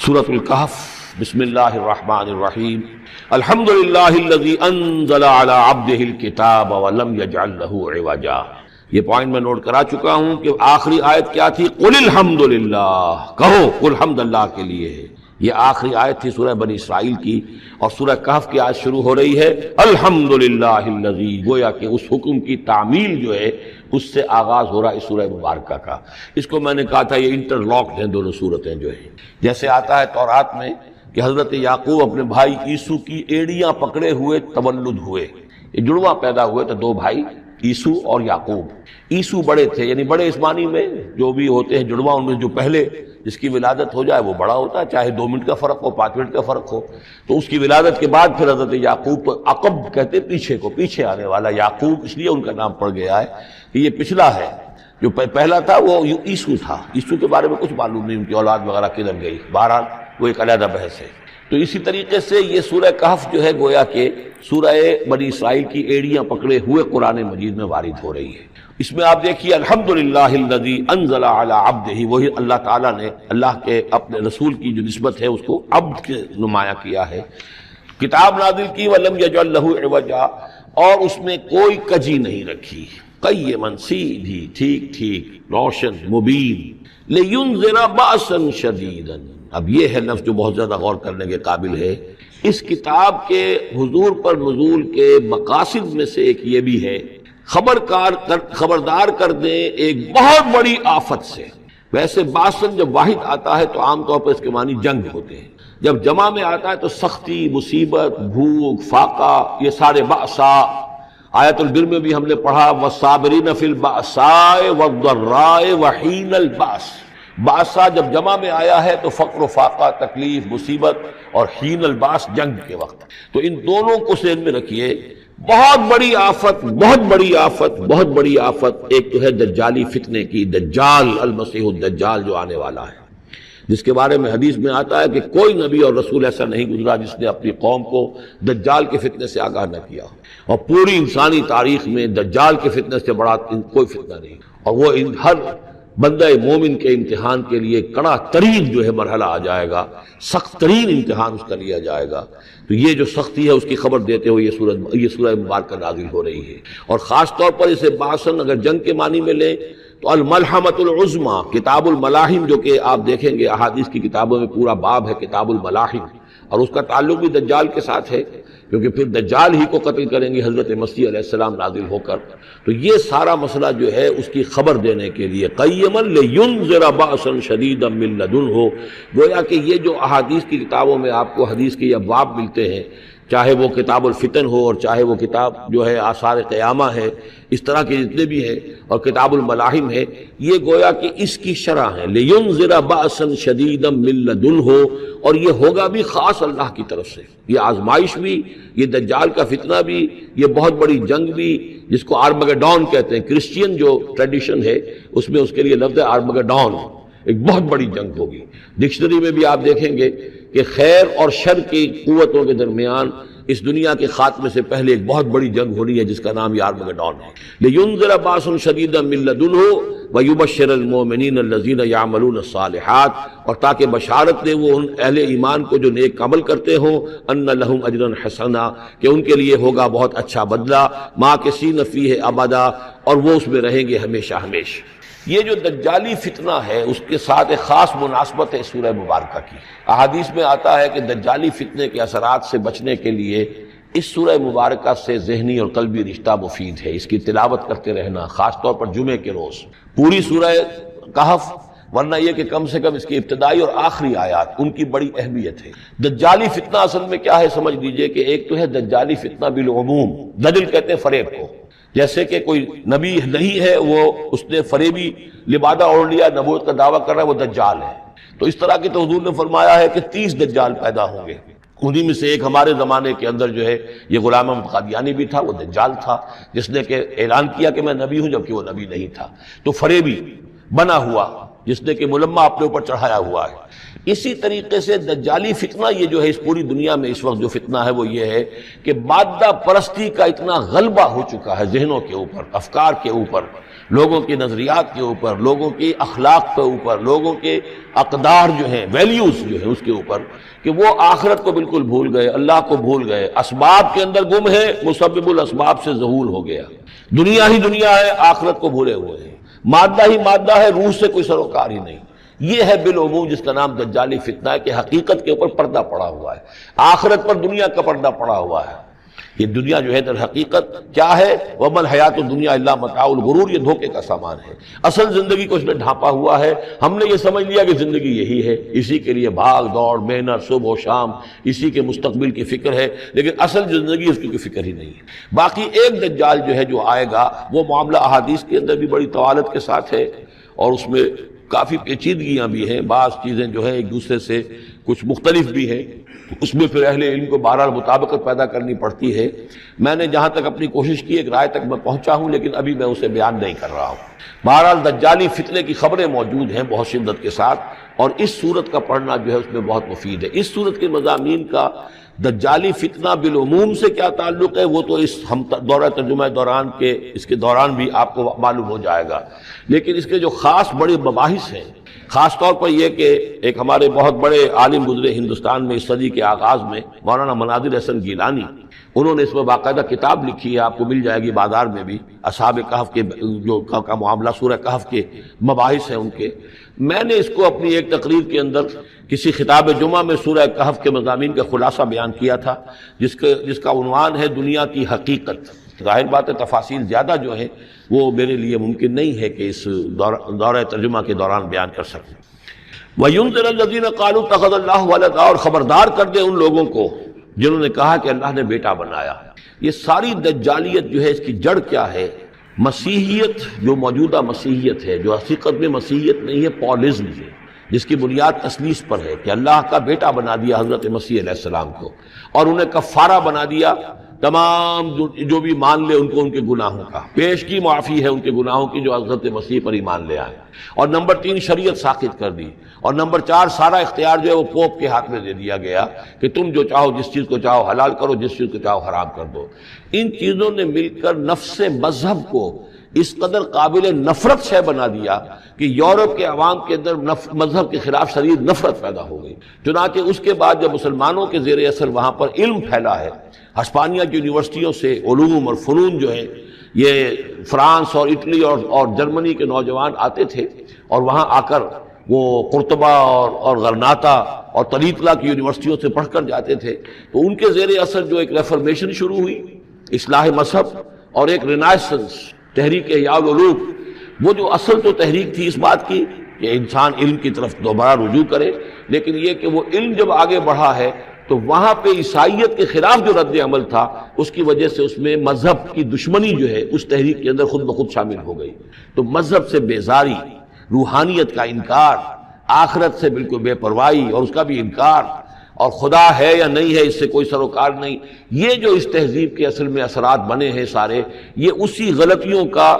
سورۃ الکہف بسم اللہ الرحمن الرحیم الحمد للہ الذی انزل علی عبدہ الکتاب ولم یجعل لہ عوجا۔ یہ پوائنٹ میں نوٹ کرا چکا ہوں کہ آخری آیت کیا تھی؟ قل الحمد للہ، کہو قل حمد اللہ کے لیے ہے۔ یہ آخری آیت تھی سورہ بنی اسرائیل کی، اور سورہ کہف کی آیت شروع ہو رہی ہے الحمد للہ الذی، گویا کہ اس حکم کی تعمیل جو ہے اس سے آغاز ہو رہا ہے اس سورہ مبارکہ کا۔ اس کو میں نے کہا تھا یہ انٹر لاکڈ ہیں دونوں صورتیں جو ہیں، جیسے آتا ہے تورات میں کہ حضرت یعقوب اپنے بھائی عیسو کی ایڑیاں پکڑے ہوئے تولد ہوئے، یہ جڑواں پیدا ہوئے تو دو بھائی عیسو اور یعقوب۔ عیسو بڑے تھے، یعنی بڑے اس معنی میں جو بھی ہوتے ہیں جڑواں، ان میں جو پہلے جس کی ولادت ہو جائے وہ بڑا ہوتا ہے، چاہے 2 منٹ کا فرق ہو 5 منٹ کا فرق ہو۔ تو اس کی ولادت کے بعد پھر حضرت یعقوب کو عقب کہتے پیچھے کو، پیچھے آنے والا یعقوب، اس لیے ان کا نام پڑ گیا ہے کہ یہ پچھلا ہے۔ جو پہلا تھا وہ عیسو تھا، عیسو کے بارے میں کچھ معلوم نہیں ان کی اولاد وغیرہ کدھر گئی، بہرحال وہ ایک علیحدہ بحث ہے۔ تو اسی طریقے سے یہ سورہ کہف جو ہے گویا کہ سورہ بنی اسرائیل کی ایڑیاں پکڑے ہوئے قرآن مجید میں وارد ہو رہی ہے۔ اس میں آپ دیکھیے الحمدللہ الذی انزل علی عبدہ، وہی اللہ تعالیٰ نے اللہ کے اپنے رسول کی جو نسبت ہے اس کو عبد کے نمایاں کیا ہے، کتاب نازل کی ولم یجعل لہ عوجا، اور اس میں کوئی کجی نہیں رکھی، قیما، سیدھی، ٹھیک ٹھیک، روشن، مبین، لینذر بأسا شدیدا۔ اب یہ ہے لفظ جو بہت زیادہ غور کرنے کے قابل ہے۔ اس کتاب کے حضور پر نزول کے مقاصد میں سے ایک یہ بھی ہے خبردار کر دیں ایک بہت بڑی آفت سے۔ ویسے باسن جب واحد آتا ہے تو عام طور پر اس کے معنی جنگ ہوتے ہیں، جب جمع میں آتا ہے تو سختی، مصیبت، بھوک، فاقہ، یہ سارے بأسا۔ آیت البر میں بھی ہم نے پڑھا والصابرین فی البأساء والضراء وحین البأس۔ باسا جب جمع میں آیا ہے تو فقر و فاقہ، تکلیف، مصیبت، اور حین الباس جنگ کے وقت۔ تو ان دونوں کو ذہن میں رکھیے، بہت بڑی آفت، بہت بڑی آفت، بہت بڑی آفت ایک تو ہے دجالی فتنے کی، دجال المسیح الدجال جو آنے والا ہے، جس کے بارے میں حدیث میں آتا ہے کہ کوئی نبی اور رسول ایسا نہیں گزرا جس نے اپنی قوم کو دجال کے فتنے سے آگاہ نہ کیا ہو، اور پوری انسانی تاریخ میں دجال کے فتنے سے بڑا کوئی فتنہ نہیں، اور وہ ہر بندہ مومن کے امتحان کے لیے کڑا ترین جو ہے مرحلہ آ جائے گا، سخت ترین امتحان اس کا لیا جائے گا۔ تو یہ جو سختی ہے اس کی خبر دیتے ہوئے یہ سورہ مبارکہ نازل ہو رہی ہے، اور خاص طور پر اسے باسن اگر جنگ کے معنی میں لیں تو الملحمۃ العظمیٰ، کتاب الملاحم، جو کہ آپ دیکھیں گے احادیث کی کتابوں میں پورا باب ہے کتاب الملاحم، اور اس کا تعلق بھی دجال کے ساتھ ہے، کیونکہ پھر دجال ہی کو قتل کریں گے حضرت مسیح علیہ السلام نازل ہو کر۔ تو یہ سارا مسئلہ جو ہے اس کی خبر دینے کے لیے قیما لینذر بأسا شدیدا من لدنہ، گویا کہ یہ جو احادیث کی کتابوں میں آپ کو حدیث کے ابواب ملتے ہیں، چاہے وہ کتاب الفتن ہو اور چاہے وہ کتاب جو ہے آثار قیامہ ہے، اس طرح کے جتنے بھی ہیں، اور کتاب الملاحم ہے، یہ گویا کہ اس کی شرح ہے لینذر بأسا شدیدا من لدنہ، اور یہ ہوگا بھی خاص اللہ کی طرف سے، یہ آزمائش بھی، یہ دجال کا فتنہ بھی، یہ بہت بڑی جنگ بھی، جس کو آرمگڈون کہتے ہیں، کرسچین جو ٹریڈیشن ہے اس میں اس کے لیے لفظ ہے آرمگڈون، ایک بہت بڑی جنگ ہوگی۔ ڈکشنری میں بھی آپ دیکھیں گے کہ خیر اور شر کی قوتوں کے درمیان اس دنیا کے خاتمے سے پہلے ایک بہت بڑی جنگ ہونی ہے جس کا نام یہ آرمگڈون ہے۔ لینذر بأسا شدیدا من لدنہ ویبشر المؤمنین الذین یعملون الصالحات، اور تاکہ بشارت دے وہ ان اہل ایمان کو جو نیک عمل کرتے ہوں، ان لہم اجرا حسنا، کہ ان کے لیے ہوگا بہت اچھا بدلہ، ماکثین فیہ ابدا، اور وہ اس میں رہیں گے ہمیشہ ہمیشہ۔ یہ جو دجالی فتنہ ہے اس کے ساتھ ایک خاص مناسبت ہے سورہ مبارکہ کی۔ احادیث میں آتا ہے کہ دجالی فتنے کے اثرات سے بچنے کے لیے اس سورہ مبارکہ سے ذہنی اور قلبی رشتہ مفید ہے، اس کی تلاوت کرتے رہنا، خاص طور پر جمعے کے روز پوری سورہ کہف، ورنہ یہ کہ کم سے کم اس کی ابتدائی اور آخری آیات ان کی بڑی اہمیت ہے۔ دجالی فتنہ اصل میں کیا ہے سمجھ لیجئے کہ ایک تو ہے دجالی فتنہ بالعموم، دجل کہتے ہیں فریب کو، جیسے کہ کوئی نبی نہیں ہے وہ اس نے فریبی لبادہ اوڑھ لیا، نبوت کا دعویٰ کر رہا ہے، وہ دجال ہے۔ تو اس طرح کی تو حضور نے فرمایا ہے کہ 30 دجال پیدا ہوں گے، انہی میں سے ایک ہمارے زمانے کے اندر جو ہے یہ غلام احمد قادیانی بھی تھا، وہ دجال تھا، جس نے کہ اعلان کیا کہ میں نبی ہوں جبکہ وہ نبی نہیں تھا۔ تو فریبی بنا ہوا جس نے کہ ملمہ اپنے اوپر چڑھایا ہوا ہے۔ اسی طریقے سے دجالی فتنہ یہ جو ہے اس پوری دنیا میں اس وقت جو فتنہ ہے وہ یہ ہے کہ مادہ پرستی کا اتنا غلبہ ہو چکا ہے ذہنوں کے اوپر، افکار کے اوپر، لوگوں کے نظریات کے اوپر، لوگوں کے اخلاق کے اوپر، لوگوں کے اقدار جو ہیں، ویلیوز جو ہیں اس کے اوپر، کہ وہ آخرت کو بالکل بھول گئے، اللہ کو بھول گئے، اسباب کے اندر گم ہے، مسبب الاسباب سے ذہول ہو گیا، دنیا ہی دنیا ہے، آخرت کو بھولے ہوئے ہیں، مادہ ہی مادہ ہے، روح سے کوئی سروکار ہی نہیں۔ یہ ہے بالعموم جس کا نام دجالی فتنہ ہے، کہ حقیقت کے اوپر پردہ پڑا ہوا ہے، آخرت پر دنیا کا پردہ پڑا ہوا ہے۔ یہ دنیا جو ہے در حقیقت کیا ہے؟ وَمَا الْحَيَاةُ الدُّنْيَا إِلَّا مَتَاعُ الْغُرُورِ، یہ دھوکے کا سامان ہے۔ اصل زندگی کو اس نے ڈھانپا ہوا ہے، ہم نے یہ سمجھ لیا کہ زندگی یہی ہے، اسی کے لیے بھاگ دوڑ محنت صبح و شام، اسی کے مستقبل کی فکر ہے، لیکن اصل زندگی اس کی کوئی فکر ہی نہیں ہے۔ باقی ایک دجال جو ہے جو آئے گا، وہ معاملہ احادیث کے اندر بھی بڑی طوالت کے ساتھ ہے، اور اس میں کافی پیچیدگیاں بھی ہیں، بعض چیزیں جو ہیں ایک دوسرے سے کچھ مختلف بھی ہیں، اس میں پھر اہل علم کو بہرحال مطابقت پیدا کرنی پڑتی ہے۔ میں نے جہاں تک اپنی کوشش کی ایک رائے تک میں پہنچا ہوں، لیکن ابھی میں اسے بیان نہیں کر رہا ہوں۔ بہرحال دجالی فتنے کی خبریں موجود ہیں بہت شدت کے ساتھ، اور اس صورت کا پڑھنا جو ہے اس میں بہت مفید ہے۔ اس صورت کے مضامین کا دجالی فتنہ بالعموم سے کیا تعلق ہے، وہ تو اس ہم دورہ ترجمہ دوران کے اس کے دوران بھی آپ کو معلوم ہو جائے گا، لیکن اس کے جو خاص بڑے مباحث ہیں، خاص طور پر یہ کہ ایک ہمارے بہت بڑے عالم گزرے ہندوستان میں اس صدی کے آغاز میں، مولانا مناظر حسن گیلانی، انہوں نے اس میں باقاعدہ کتاب لکھی ہے، آپ کو مل جائے گی بازار میں بھی، اصحاب کہف کے جو کا معاملہ سورہ کہف کے مباحث ہیں ان کے۔ میں نے اس کو اپنی ایک تقریر کے اندر کسی خطاب جمعہ میں سورہ کہف کے مضامین کا خلاصہ بیان کیا تھا، جس کا عنوان ہے دنیا کی حقیقت۔ ظاہر بات ہے تفاصیل زیادہ جو ہیں وہ میرے لیے ممکن نہیں ہے کہ اس دورہ ترجمہ کے دوران بیان کر سکوں۔ وَيُنذِرَ الَّذِينَ قَالُوا اتَّخَذَ اللَّهُ وَلَدًا، اور خبردار کر دے ان لوگوں کو جنہوں نے کہا کہ اللہ نے بیٹا بنایا۔ یہ ساری دجالیت جو ہے اس کی جڑ کیا ہے؟ مسیحیت، جو موجودہ مسیحیت ہے، جو حقیقت میں مسیحیت نہیں ہے، پالزم ہے، جس کی بنیاد تثلیث پر ہے کہ اللہ کا بیٹا بنا دیا حضرت مسیح علیہ السلام کو، اور انہیں کفارہ بنا دیا تمام جو بھی مان لے ان کو ان کے گناہوں کا، پیش کی معافی ہے ان کے گناہوں کی جو حضرت مسیح پر ایمان لے آئے، اور نمبر 3 شریعت ساقط کر دی، اور نمبر 4 سارا اختیار جو ہے وہ پوپ کے ہاتھ میں دے دیا گیا کہ تم جو چاہو جس چیز کو چاہو حلال کرو، جس چیز کو چاہو حرام کر دو۔ ان چیزوں نے مل کر نفس مذہب کو اس قدر قابل نفرت شے بنا دیا کہ یورپ کے عوام کے اندر مذہب کے خلاف شدید نفرت پیدا ہو گئی۔ چنانچہ اس کے بعد جب مسلمانوں کے زیر اثر وہاں پر علم پھیلا ہے، ہسپانیہ کی یونیورسٹیوں سے علوم اور فنون جو ہیں، یہ فرانس اور اٹلی اور جرمنی کے نوجوان آتے تھے، اور وہاں آ کر وہ قرطبہ اور غرناطہ اور طلیطلہ کی یونیورسٹیوں سے پڑھ کر جاتے تھے، تو ان کے زیر اثر جو ایک ریفرمیشن شروع ہوئی، اصلاح مذہب، اور ایک رینائسنس، تحریک احیاء العلوم، وہ جو اصل تو تحریک تھی اس بات کی کہ انسان علم کی طرف دوبارہ رجوع کرے، لیکن یہ کہ وہ علم جب آگے بڑھا ہے تو وہاں پہ عیسائیت کے خلاف جو رد عمل تھا اس کی وجہ سے اس میں مذہب کی دشمنی جو ہے اس تحریک کے اندر خود بخود شامل ہو گئی۔ تو مذہب سے بیزاری، روحانیت کا انکار، آخرت سے بالکل بے پرواہی اور اس کا بھی انکار، اور خدا ہے یا نہیں ہے اس سے کوئی سروکار نہیں، یہ جو اس تہذیب کے اصل میں اثرات بنے ہیں سارے، یہ اسی غلطیوں کا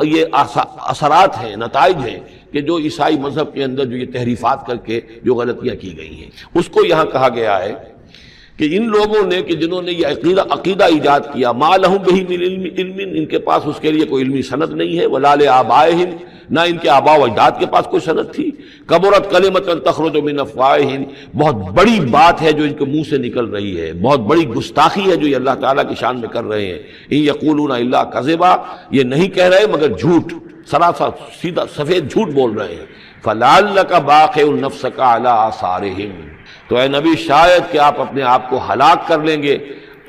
یہ اثرات ہیں، نتائج ہیں کہ جو عیسائی مذہب کے اندر جو یہ تحریفات کر کے جو غلطیاں کی گئی ہیں، اس کو یہاں کہا گیا ہے کہ ان لوگوں نے کہ جنہوں نے یہ عقیدہ ایجاد کیا، ما لہم بہ من علم، ان کے پاس اس کے لیے کوئی علمی سند نہیں ہے، ولا لآبائہم، نہ ان کے آباء و اجداد کے پاس کوئی سند تھی، کبرت کلمۃ تخرج من افواہہم، بہت بڑی بات ہے جو ان کے منہ سے نکل رہی ہے، بہت بڑی گستاخی ہے جو یہ اللہ تعالیٰ کی شان میں کر رہے ہیں، ان یقولون الا کذبا، یہ نہیں کہہ رہے مگر جھوٹ، سراسر سیدھا سفید جھوٹ بول رہے ہیں، فلعلک باخع نفسک علی آثارہم، تو اے نبی شاید کہ آپ اپنے آپ کو ہلاک کر لیں گے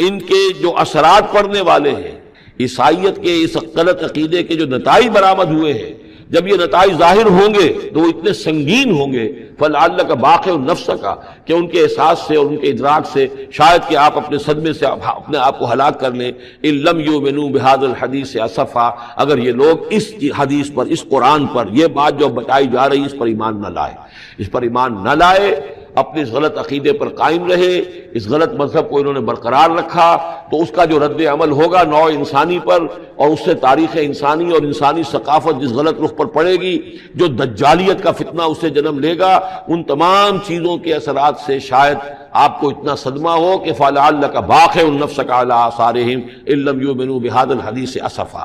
ان کے جو اثرات پڑنے والے ہیں، عیسائیت کے اس غلط عقیدے کے جو نتائج برآمد ہوئے ہیں، جب یہ نتائج ظاہر ہوں گے تو وہ اتنے سنگین ہوں گے، فلعلک باخع نفسک، کہ ان کے احساس سے اور ان کے ادراک سے شاید کہ آپ اپنے صدمے سے اپنے آپ کو ہلاک کر لیں، ان لم یؤمنوا بہذا الحدیث اسفا، اگر یہ لوگ اس حدیث پر، اس قرآن پر، یہ بات جو بتائی جا رہی اس پر ایمان نہ لائے، اس پر ایمان نہ لائے، اپنے اس غلط عقیدے پر قائم رہے، اس غلط مذہب کو انہوں نے برقرار رکھا، تو اس کا جو رد عمل ہوگا نوع انسانی پر، اور اس سے تاریخ انسانی اور انسانی ثقافت جس غلط رخ پر پڑے گی، جو دجالیت کا فتنہ اسے جنم لے گا، ان تمام چیزوں کے اثرات سے شاید آپ کو اتنا صدمہ ہو کہ فَلَعَلَّكَ بَاخِعٌ نَفْسَكَ عَلَىٰ آثَارِهِمْ إِن لَّمْ يُؤْمِنُوا بِهَٰذَا الْحَدِيثِ أَسَفًا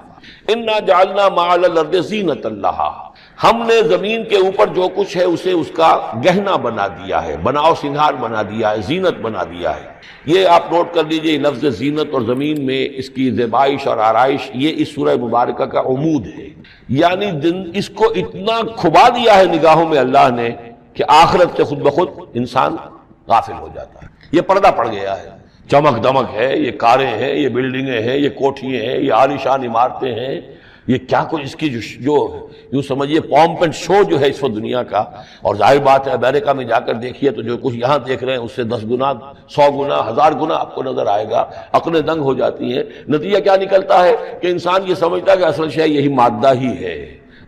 إِنَّا جَعَلْنَا مَا عَلَى الْأَرْضِ زِينَةً لَّهَا، ہم نے زمین کے اوپر جو کچھ ہے اسے اس کا گہنا بنا دیا ہے، بناؤ سنگھار بنا دیا ہے، زینت بنا دیا ہے۔ یہ آپ نوٹ کر لیجئے، لفظ زینت اور زمین میں اس کی زیبائش اور آرائش، یہ اس سورہ مبارکہ کا عمود ہے، یعنی اس کو اتنا کھبا دیا ہے نگاہوں میں اللہ نے کہ آخرت سے خود بخود انسان غافل ہو جاتا ہے۔ یہ پردہ پڑ گیا ہے، چمک دمک ہے، یہ کاریں ہیں، یہ بلڈنگیں ہیں، یہ کوٹھیاں ہیں، یہ عالیشان عمارتیں ہیں، یہ کیا کچھ اس کی جو یوں سمجھیے پومپ اینڈ شو جو ہے اس وقت دنیا کا، اور ظاہر بات ہے امریکہ میں جا کر دیکھیے تو جو کچھ یہاں دیکھ رہے ہیں اس سے 10 گنا 100 گنا 1000 گنا آپ کو نظر آئے گا، عقلیں دنگ ہو جاتی ہیں۔ نتیجہ کیا نکلتا ہے کہ انسان یہ سمجھتا ہے کہ اصل شے یہی مادہ ہی ہے،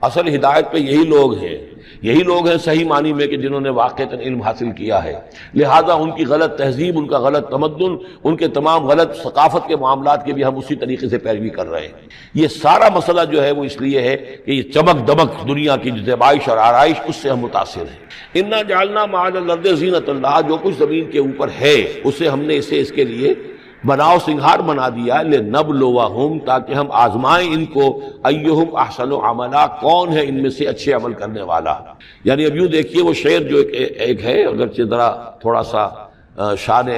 اصل ہدایت پہ یہی لوگ ہیں، یہی لوگ ہیں صحیح معنی میں کہ جنہوں نے واقعتاً علم حاصل کیا ہے، لہذا ان کی غلط تہذیب، ان کا غلط تمدن، ان کے تمام غلط ثقافت کے معاملات کے بھی ہم اسی طریقے سے پیروی کر رہے ہیں۔ یہ سارا مسئلہ جو ہے وہ اس لیے ہے کہ یہ چمک دمک دنیا کی جو زیبائش اور آرائش، اس سے ہم متاثر ہیں۔ انا جعلنا ما علی الارض زینۃ اللہ، جو کچھ زمین کے اوپر ہے اسے ہم نے اسے اس کے لیے بناؤ سنگھار بنا دیا، لنبلوہم، تاکہ ہم آزمائیں ان کو، ایہم احسن عملا، کون ہے ان میں سے اچھے عمل کرنے والا۔ یعنی اب یوں دیکھیے وہ شعر جو ایک ہے، اگرچہ ذرا تھوڑا سا شان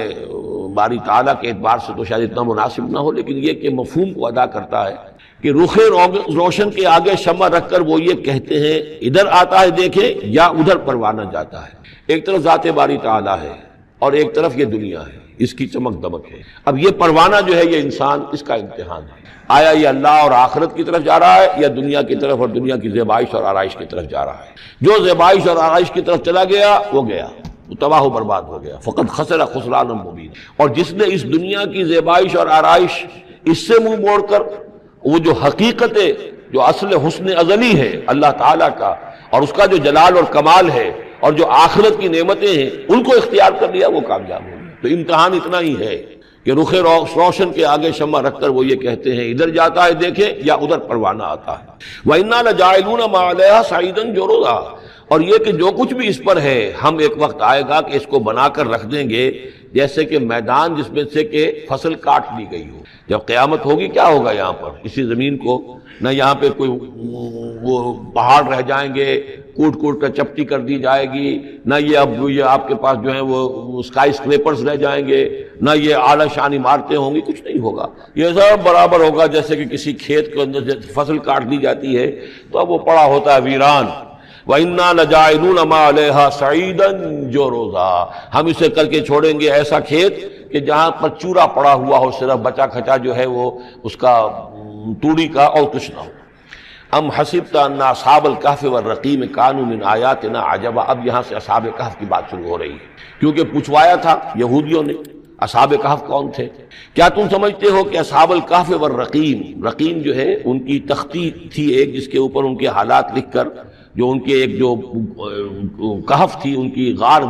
باری تعالیٰ کے اعتبار سے تو شاید اتنا مناسب نہ ہو، لیکن یہ کہ مفہوم کو ادا کرتا ہے کہ رخ روشن کے آگے شمع رکھ کر وہ یہ کہتے ہیں ادھر آتا ہے دیکھیں یا ادھر پروانہ جاتا ہے۔ ایک طرف ذات باری تعالیٰ ہے اور ایک طرف یہ دنیا ہے، اس کی چمک دمک ہے۔ اب یہ پروانہ جو ہے یہ انسان، اس کا امتحان ہے، آیا یہ اللہ اور آخرت کی طرف جا رہا ہے یا دنیا کی طرف اور دنیا کی زیبائش اور آرائش کی طرف جا رہا ہے۔ جو زیبائش اور آرائش کی طرف چلا گیا وہ گیا، وہ تباہ و برباد ہو گیا، فقط خسر خسرانا مبین۔ اور جس نے اس دنیا کی زیبائش اور آرائش اس سے منہ موڑ کر وہ جو حقیقت جو اصل حسن ازلی ہے اللہ تعالیٰ کا، اور اس کا جو جلال اور کمال ہے، اور جو آخرت کی نعمتیں ہیں ان کو اختیار کر لیا، وہ کامیاب ہو گیا۔ تو امتحان اتنا ہی ہے کہ رخ روشن کے آگے شمع رکھ کر وہ یہ کہتے ہیں ادھر جاتا ہے دیکھیں یا ادھر پروانہ آتا ہے۔ وَإِنَّا لَجَاعِلُونَ مَا عَلَيْهَا صَعِيدًا جُرُزًا، اور یہ کہ جو کچھ بھی اس پر ہے ہم ایک وقت آئے گا کہ اس کو بنا کر رکھ دیں گے جیسے کہ میدان جس میں سے کہ فصل کاٹ لی گئی ہو۔ جب قیامت ہوگی کیا ہوگا یہاں پر اسی زمین کو، نہ یہاں پہ کوئی وہ پہاڑ رہ جائیں گے کوٹ کوٹ کر چپٹی کر دی جائے گی، نہ یہ آپ کے پاس جو ہیں وہ اسکائی اسکریپرز رہ جائیں گے، نہ یہ اعلیٰ شان عمارتیں ہوں گی، کچھ نہیں ہوگا۔ یہ سب برابر ہوگا جیسے کہ کسی کھیت کے اندر فصل کاٹ دی جاتی ہے تو اب وہ پڑا ہوتا ہے ویران۔ وَإِنَّا لَجَاعِلُونَ مَا عَلَيْهَا صَعِيدًا جُرُزًا، ہم اسے کر کے چھوڑیں گے ایسا کھیت کہ جہاں پر چورا پڑا ہوا ہو، صرف بچا کھچا جو ہے وہ اس کا توڑی کا، اور کچھ نہ ہو۔ ام حسبت ان اصحاب الکہف والرقیم کانوا من آیاتنا عجبا، اب یہاں سے اصحاب کہف کی بات شروع ہو رہی ہے، کیونکہ پوچھوایا تھا یہودیوں نے اصحاب کہف کون تھے۔ کیا تم سمجھتے ہو کہ اصحاب الکہف والرقیم، رقیم جو ہے ان کی تختی تھی ایک جس کے اوپر ان کے حالات لکھ کر، جو ان کے ایک جو کہف تھی ان کی غار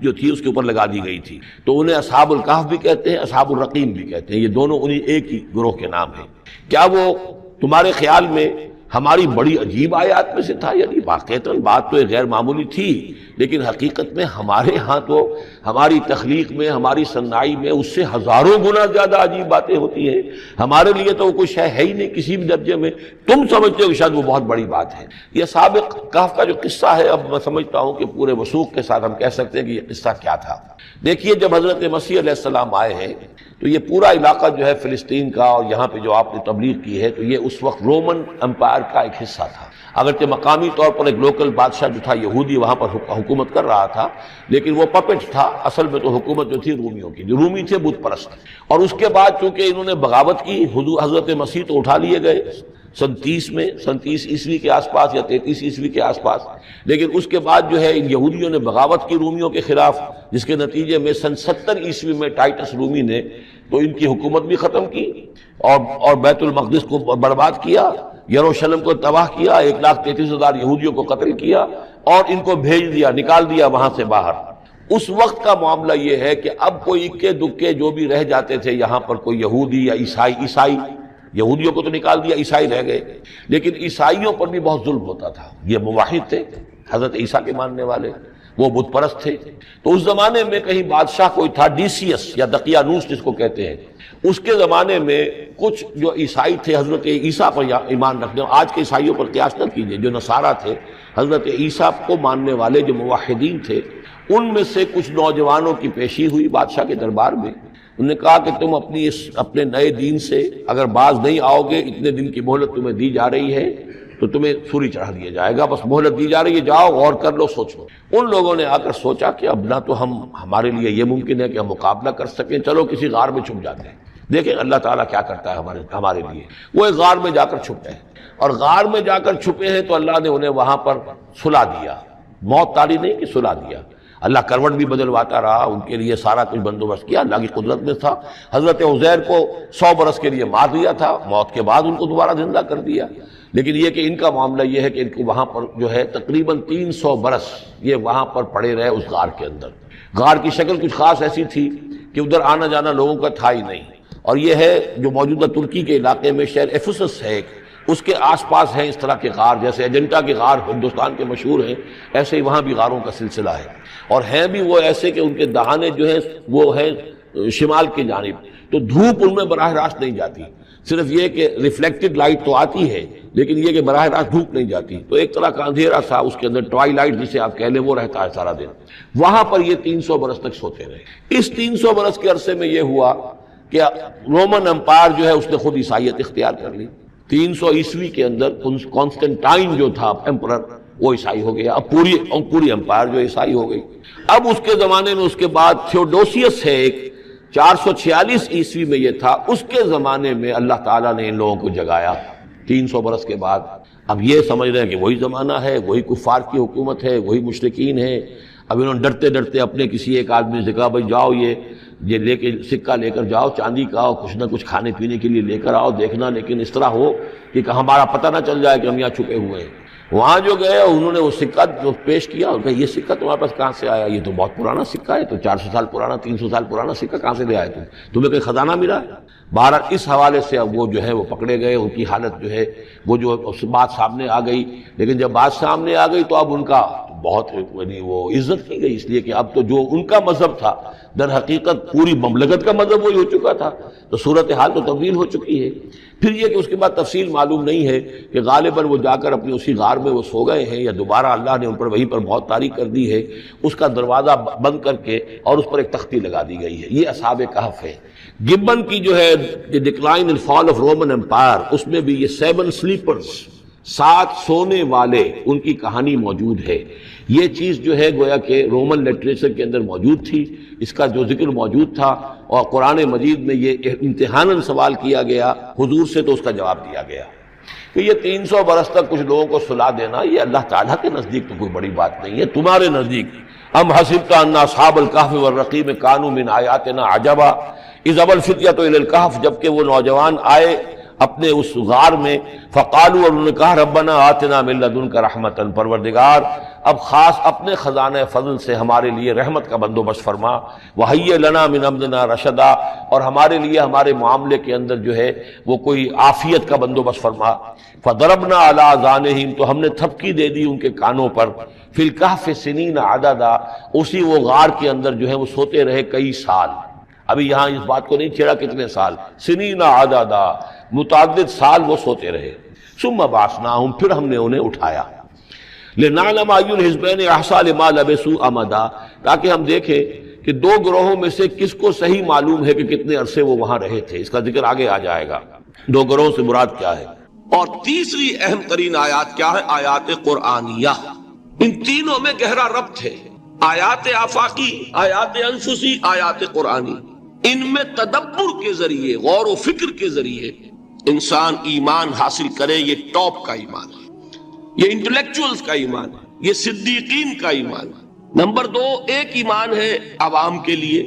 جو تھی اس کے اوپر لگا دی گئی تھی، تو انہیں اصحاب الکہف بھی کہتے ہیں، اصحاب الرقیم بھی کہتے ہیں، یہ دونوں انہیں ایک ہی گروہ کے نام ہیں۔ کیا وہ تمہارے خیال میں ہماری بڑی عجیب آیات میں سے تھا؟ یعنی واقعتاً بات تو غیر معمولی تھی، لیکن حقیقت میں ہمارے ہاں تو ہماری تخلیق میں، ہماری صنائی میں اس سے ہزاروں گنا زیادہ عجیب باتیں ہوتی ہیں، ہمارے لیے تو وہ کچھ ہے ہی نہیں کسی بھی درجے میں، تم سمجھتے ہو کہ شاید وہ بہت بڑی بات ہے۔ یہ سابق کہف کا جو قصہ ہے، اب میں سمجھتا ہوں کہ پورے وثوق کے ساتھ ہم کہہ سکتے ہیں کہ یہ قصہ کیا تھا۔ دیکھیے جب حضرت مسیح علیہ السلام آئے ہیں تو یہ پورا علاقہ جو ہے فلسطین کا، اور یہاں پہ جو آپ نے تبلیغ کی ہے، تو یہ اس وقت رومن امپائر کا ایک حصہ تھا۔ اگرچہ مقامی طور پر ایک لوکل بادشاہ جو تھا یہودی وہاں پر حکومت کر رہا تھا، لیکن وہ پپٹ تھا، اصل میں تو حکومت جو تھی رومیوں کی، جو رومی تھے بت پرست۔ اور اس کے بعد چونکہ انہوں نے بغاوت کی، حضرت مسیح تو اٹھا لیے گئے سن 30 عیسوی کے آس پاس یا 33 عیسوی کے آس پاس، لیکن اس کے بعد جو ہے ان یہودیوں نے بغاوت کی رومیوں کے خلاف، جس کے نتیجے میں سن 70 عیسوی میں ٹائٹس رومی نے تو ان کی حکومت بھی ختم کی اور بیت المقدس کو برباد کیا، یروشلم کو تباہ کیا، 1,33,000 یہودیوں کو قتل کیا اور ان کو بھیج دیا، نکال دیا وہاں سے باہر۔ اس وقت کا معاملہ یہ ہے کہ اب کوئی اکے دکے جو بھی رہ جاتے تھے یہاں پر، کوئی یہودی یا عیسائی، یہودیوں کو تو نکال دیا، عیسائی رہ گئے، لیکن عیسائیوں پر بھی بہت ظلم ہوتا تھا۔ یہ موحد تھے، حضرت عیسیٰ کے ماننے والے، وہ بت پرست تھے۔ تو اس زمانے میں کہیں بادشاہ کوئی تھا، ڈیسیس یا دقیانوس جس کو کہتے ہیں، اس کے زمانے میں کچھ جو عیسائی تھے حضرت عیسیٰ پر ایمان رکھنے، آج کے عیسائیوں پر قیاس نہ کیجیے، جو نصارہ تھے حضرت عیسیٰ کو ماننے والے جو موحدین تھے، ان میں سے کچھ نوجوانوں کی پیشی ہوئی بادشاہ کے دربار میں۔ انہوں نے کہا کہ تم اپنے نئے دین سے اگر باز نہیں آؤ گے، اتنے دن کی مہلت تمہیں دی جا رہی ہے تو تمہیں سولی چڑھا دیا جائے گا، بس مہلت دی جا رہی ہے، جاؤ غور کر لو، سوچو۔ ان لوگوں نے آ کر سوچا کہ اب نہ تو ہمارے لیے یہ ممکن ہے کہ ہم مقابلہ کر سکیں، چلو کسی غار میں چھپ جاتے ہیں، دیکھیں اللہ تعالیٰ کیا کرتا ہے ہمارے لیے۔ وہ ایک غار میں جا کر چھپے ہیں، اور غار میں جا کر چھپے ہیں تو اللہ نے انہیں وہاں پر سلا دیا، موت طاری نہیں کہ سلا دیا۔ اللہ کروٹ بھی بدلواتا رہا، ان کے لیے سارا کچھ بندوبست کیا، اللہ کی قدرت میں تھا۔ حضرت عزیر کو 100 برس کے لیے مار دیا تھا، موت کے بعد ان کو دوبارہ زندہ کر دیا۔ لیکن یہ کہ ان کا معاملہ یہ ہے کہ ان کو وہاں پر جو ہے تقریباً 300 برس یہ وہاں پر پڑے رہے اس غار کے اندر۔ غار کی شکل کچھ خاص ایسی تھی کہ ادھر آنا جانا لوگوں کا تھا ہی نہیں، اور یہ ہے جو موجودہ ترکی کے علاقے میں شہر ایفسس ہے، اس کے آس پاس ہیں اس طرح کے غار، جیسے ایجنٹا کے غار ہندوستان کے مشہور ہیں، ایسے ہی وہاں بھی غاروں کا سلسلہ ہے، اور ہیں بھی وہ ایسے کہ ان کے دہانے جو ہیں وہ ہے شمال کی جانب، تو دھوپ ان میں براہ راست نہیں جاتی، صرف یہ کہ ریفلیکٹڈ لائٹ تو آتی ہے لیکن یہ کہ براہ راست دھوپ نہیں جاتی، تو ایک طرح کا اندھیرا سا اس کے اندر، ٹوائی لائٹ جسے آپ کہہ لیں، وہ رہتا ہے سارا دن۔ وہاں پر یہ 300 برس تک سوتے رہے۔ اس 300 برس کے عرصے میں یہ ہوا کہ رومن امپائر جو ہے اس نے خود عیسائیت اختیار کر لی۔ 300 عیسوی کے اندر کانسٹنٹائن جو تھا ایمپرر، وہ عیسائی ہو گیا، اب پوری امپائر جو عیسائی ہو گئی۔ اب اس کے زمانے میں اس کے بعد تھیوڈوسیس ہے ایک، 446 عیسوی میں یہ تھا، اس کے زمانے میں اللہ تعالیٰ نے ان لوگوں کو جگایا 300 برس کے بعد۔ اب یہ سمجھ رہے ہیں کہ وہی زمانہ ہے، وہی کفار کی حکومت ہے، وہی مشرکین ہے۔ اب انہوں نے ڈرتے ڈرتے اپنے کسی ایک آدمی سے کہا بھائی جاؤ یہ لے کے سکہ لے کر جاؤ، چاندی کا، کچھ نہ کچھ کھانے پینے کے لیے لے کر آؤ، دیکھنا لیکن اس طرح ہو کہ ہمارا پتہ نہ چل جائے کہ ہم یہاں چھپے ہوئے ہیں۔ وہاں جو گئے انہوں نے وہ سکہ جو پیش کیا، اور کہا یہ سکہ تمہارے پاس کہاں سے آیا؟ یہ تو بہت پرانا سکہ ہے، تو 400 سال پرانا، 300 سال پرانا سکہ کہاں سے لے آئے تمہیں کوئی خزانہ ملا ہے؟ بہرحال اس حوالے سے اب وہ جو ہے وہ پکڑے گئے، ان کی حالت جو ہے وہ جو بات سامنے آ گئی۔ لیکن جب بات سامنے آ گئی تو اب ان کا بہت وہ عزت کی گئی، اس لیے کہ اب تو جو ان کا مذہب تھا در حقیقت پوری مملکت کا مذہب وہی ہو چکا تھا، تو صورتحال تو تبدیل ہو چکی ہے۔ پھر یہ کہ اس کے بعد تفصیل معلوم نہیں ہے کہ غالباً وہ جا کر اپنی اسی غار میں وہ سو گئے ہیں، یا دوبارہ اللہ نے ان پر وہیں پر موت طاری کر دی ہے، اس کا دروازہ بند کر کے اور اس پر ایک تختی لگا دی گئی ہے۔ یہ اصحاب کہف ہے۔ گبن کی جو ہے decline and fall of Roman empire, اس میں بھی یہ 7 سلیپرز، 7 سونے والے، ان کی کہانی موجود ہے۔ یہ چیز جو ہے گویا کہ رومن لٹریچر کے اندر موجود تھی، اس کا جو ذکر موجود تھا، اور قرآن مجید میں یہ امتحاناً سوال کیا گیا حضور سے، تو اس کا جواب دیا گیا کہ یہ 300 برس تک کچھ لوگوں کو سلا دینا، یہ اللہ تعالیٰ کے نزدیک تو کوئی بڑی بات نہیں ہے، تمہارے نزدیک ام حسبت ان اصحاب الکہف والرقیم کانوا من آیاتنا عجبا اذ ابى الفتية الى الکہف، جبکہ وہ نوجوان آئے اپنے اس غار میں، فقالوا، اور انہوں نے کہا ربنا آتنا من لدنک رحمتا، پروردگار اب خاص اپنے خزانہ فضل سے ہمارے لیے رحمت کا بندوبست فرما، وہیئ لنا من امرنا رشدا، اور ہمارے لیے ہمارے معاملے کے اندر جو ہے وہ کوئی عافیت کا بندوبست فرما۔ فضربنا علی آذانہم، تو ہم نے تھپکی دے دی ان کے کانوں پر، فی الکہف سنین عددا، اسی وہ غار کے اندر جو ہے وہ سوتے رہے کئی سال۔ ابھی یہاں اس بات کو نہیں چھیڑا کتنے سال، سنین عددا، متعدد سال وہ سوتے رہے۔ ثم بعثناہم، پھر ہم نے انہیں اٹھایا، لنعلم ای الحزبین احصیٰ لما لبثوا امدا، تاکہ ہم دیکھیں کہ 2 گروہوں میں سے کس کو صحیح معلوم ہے کہ کتنے عرصے وہ وہاں رہے تھے۔ اس کا ذکر آگے آ جائے گا 2 گروہوں سے مراد کیا ہے۔ اور تیسری اہم ترین آیات کیا ہے؟ آیات قرآنیہ۔ ان تینوں میں گہرا ربط ہے، آیات آفاقی، آیات انفسی، آیات قرآنی۔ ان میں تدبر کے ذریعے، غور و فکر کے ذریعے انسان ایمان حاصل کرے، یہ ٹاپ کا ایمان ہے، یہ انٹلیکچوئلز کا ایمان ہے، یہ صدیقین کا ایمان ہے۔ نمبر 2، ایک ایمان ہے عوام کے لیے،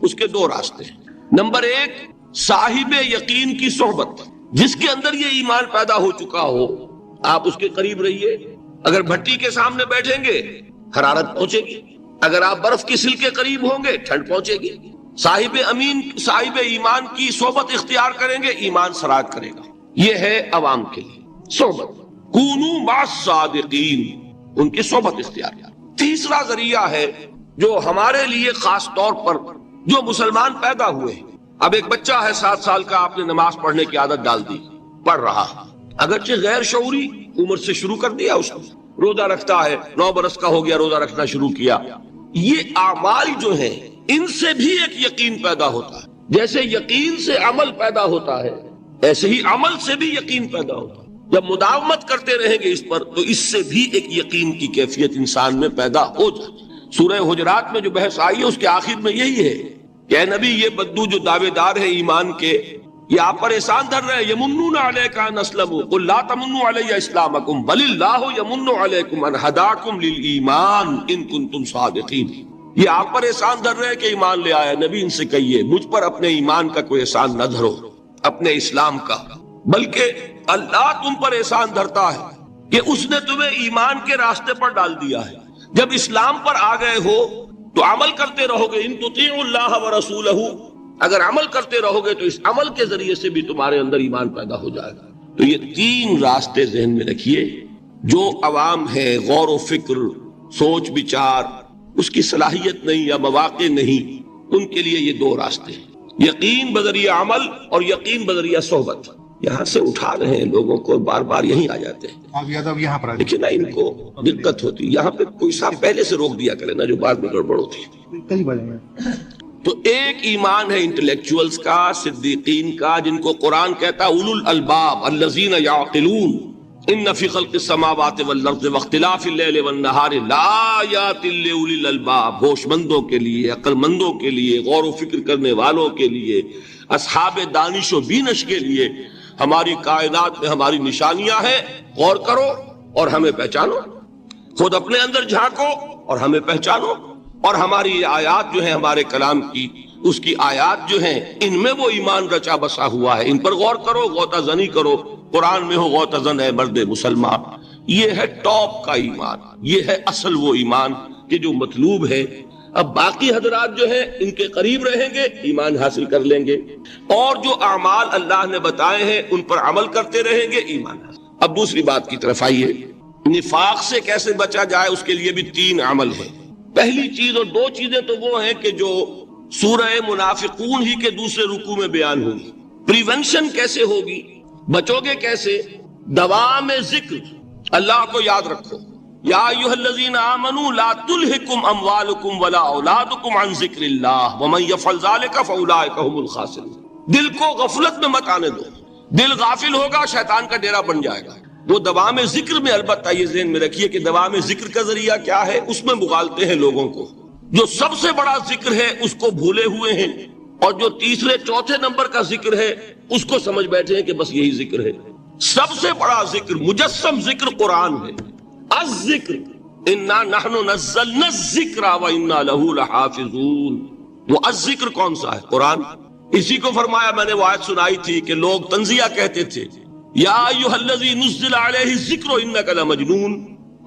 اس کے 2 راستے ہیں۔ نمبر 1، صاحب یقین کی صحبت، جس کے اندر یہ ایمان پیدا ہو چکا ہو، آپ اس کے قریب رہیے، اگر بھٹی کے سامنے بیٹھیں گے حرارت پہنچے گی، اگر آپ برف کی سل کے قریب ہوں گے ٹھنڈ پہنچے گی. صاحب امین صاحب ایمان کی صحبت اختیار کریں گے ایمان سراغ کرے گا. یہ ہے عوام کے لیے صحبت. کونوا مع الصادقین، ان کی صحبت اختیار. تیسرا ذریعہ ہے جو ہمارے لیے خاص طور پر جو مسلمان پیدا ہوئے ہیں. اب ایک بچہ ہے 7 سال کا، آپ نے نماز پڑھنے کی عادت ڈال دی، پڑھ رہا، اگرچہ غیر شعوری عمر سے شروع کر دیا اس نے، روزہ رکھتا ہے، 9 برس کا ہو گیا روزہ رکھنا شروع کیا. یہ اعمال جو ہیں ان سے بھی ایک یقین پیدا ہوتا ہے. جیسے یقین سے عمل پیدا ہوتا ہے ایسے ہی عمل سے بھی یقین پیدا ہوتا ہے. جب مداومت کرتے رہیں گے اس پر تو اس سے بھی ایک یقین کی کیفیت انسان میں پیدا ہو جاتی ہے. سورہ حجرات میں جو بحث آئی ہے اس کے آخر میں یہی ہے کہ اے نبی یہ بدو جو دعوے دار ہے ایمان کے، یہ آپ پر احسان دھر رہے ہیں. یمنون علیک ان اسلموا قل لا تمنوا علی اسلامکم بل اللہ یمن علیکم ان ہداکم للایمان ان کنتم صادقین. یہ آپ پر احسان دھر رہے ہیں کہ ایمان لے آیا. نبی ان سے کہیے مجھ پر اپنے ایمان کا کوئی احسان نہ دھرو، اپنے اسلام کا، بلکہ اللہ تم پر احسان دھرتا ہے کہ اس نے تمہیں ایمان کے راستے پر ڈال دیا ہے. جب اسلام پر آ گئے ہو تو عمل کرتے رہو گے. ان تطیعوا اللہ ورسولہ، اگر عمل کرتے رہو گے تو اس عمل کے ذریعے سے بھی تمہارے اندر ایمان پیدا ہو جائے گا. تو یہ 3 راستے ذہن میں رکھیے. جو عوام ہے غور و فکر، سوچ بچار، اس کی صلاحیت نہیں یا مواقع نہیں، ان کے لیے یہ 2 راستے ہیں، یقین بذریعہ عمل اور یقین بذریعہ صحبت. یہاں سے اٹھا رہے ہیں لوگوں کو، بار بار یہیں آ جاتے ہیں، لیکن ان کو دقت ہوتی. یہاں پہ کوئی صاحب پہلے سے روک دیا کرے نا جو بعد میں گڑبڑ ہوتی ہے. تو ایک ایمان ہے انٹلیکچوئلز کا، صدیقین کا، جن کو قرآن کہتا ہے اولو الالباب الذین یعقلون ان فی خلق السماوات والارض واختلاف اللیل والنہار لآیات لأولی الالباب. ہوش مندوں کے لیے، عقل مندوں کے لیے، غور و فکر کرنے والوں کے لیے، اصحاب دانش و بینش کے لیے ہماری کائنات میں ہماری نشانیاں ہیں. غور کرو اور ہمیں پہچانو، خود اپنے اندر جھانکو اور ہمیں پہچانو. اور ہماری یہ آیات جو ہیں ہمارے کلام کی، اس کی آیات جو ہیں ان میں وہ ایمان رچا بسا ہوا ہے. ان پر غور کرو، غوطہ زنی کرو. قرآن میں ہو غوطہ زن ہے مرد مسلمان. یہ ہے ٹاپ کا ایمان، یہ ہے اصل وہ ایمان کہ جو مطلوب ہے. اب باقی حضرات جو ہیں ان کے قریب رہیں گے، ایمان حاصل کر لیں گے، اور جو اعمال اللہ نے بتائے ہیں ان پر عمل کرتے رہیں گے، ایمان حاصل. اب دوسری بات کی طرف آئیے. نفاق سے کیسے بچا جائے اس کے لیے بھی 3 عمل ہیں. پہلی چیز، اور 2 چیزیں تو وہ ہیں کہ جو سورہ منافقون ہی کے دوسرے رکوع میں بیان ہوگی. پریونشن کیسے ہوگی، بچو گے کیسے؟ دوام ذکر، اللہ کو یاد رکھو. یا ایھا الذین آمنوا لا تلہکم اموالکم ولا اولادکم عن ذکر اللہ ومن یفعل ذلک فاولئک هم الخاسرون. دل کو غفلت میں مت آنے دو. دل غافل ہوگا شیطان کا ڈیرا بن جائے گا. وہ دوام ذکر میں، البتہ یہ ذہن میں رکھیے کہ دوام ذکر کا ذریعہ کیا ہے، اس میں مغالتے ہیں لوگوں کو. جو سب سے بڑا ذکر ہے اس کو بھولے ہوئے ہیں، اور جو تیسرے چوتھے نمبر کا ذکر ہے اس کو سمجھ بیٹھے ہیں کہ بس یہی ذکر ہے. سب سے بڑا ذکر، مجسم ذکر قرآن ہے. الذکر انا نحن نزلنا الذکر وانا له لحافظون. وہ الذکر کون سا ہے؟ قرآن. اسی کو فرمایا، میں نے وہ آیت سنائی تھی کہ لوگ تنزیہ کہتے تھے یا ایھا الذی نزل علیہ الذکر انک لمجنون.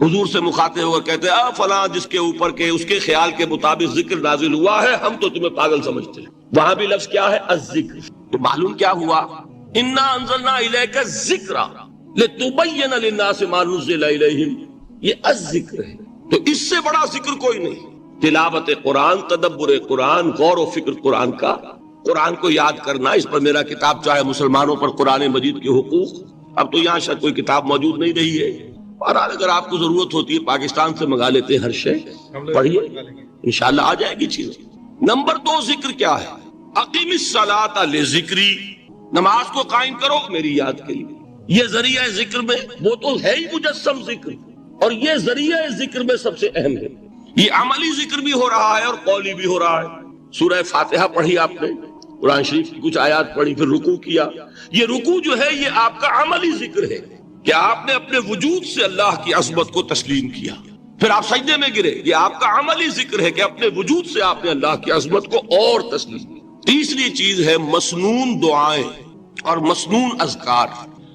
حضور سے مخاطب ہو کر کہتے ہیں فلاں جس کے اوپر کے اس کے خیال کے مطابق ذکر نازل ہوا ہے، ہم تو تمہیں پاگل سمجھتے ہیں. وہاں بھی لفظ کیا ہے؟ الذکر. تو معلوم کیا ہوا؟ انا انزلنا الیک الذکر لتبین للناس ما نزل الیہم. یہ الذکر ہے. تو اس سے بڑا ذکر کوئی نہیں. تلاوت قرآن، تدبر قرآن، غور و فکر قرآن کا، قرآن کو یاد کرنا. اس پر میرا کتاب چاہے مسلمانوں پر قرآن مجید کے حقوق، اب تو یہاں شاید کوئی کتاب موجود نہیں رہی ہے. بہرحال اگر آپ کو ضرورت ہوتی ہے پاکستان سے منگا لیتے ہیں، ہر شے پڑھیے، انشاءاللہ آ جائے گی چیز. نمبر 2 ذکر کیا ہے؟ اقیم الصلاۃ لذکری. نماز کو قائم کرو میری یاد کے لیے. یہ ذریعہ ذکر میں، وہ تو ہے ہی مجسم ذکر، اور یہ ذریعہ ذکر میں سب سے اہم ہے. یہ عملی ذکر بھی ہو رہا ہے اور قولی بھی ہو رہا ہے. سورہ فاتحہ پڑھی آپ نے، قرآن شریف کی کچھ آیات پڑھی، پھر رکوع کیا. یہ رکوع جو ہے یہ آپ کا عملی ذکر ہے کہ آپ نے اپنے وجود سے اللہ کی عظمت کو تسلیم کیا. پھر آپ سجدے میں گرے، یہ آپ کا عملی ذکر ہے کہ اپنے وجود سے آپ نے اللہ کی عظمت کو اور تسلیم کیا. تیسری چیز ہے مسنون دعائیں اور مسنون اذکار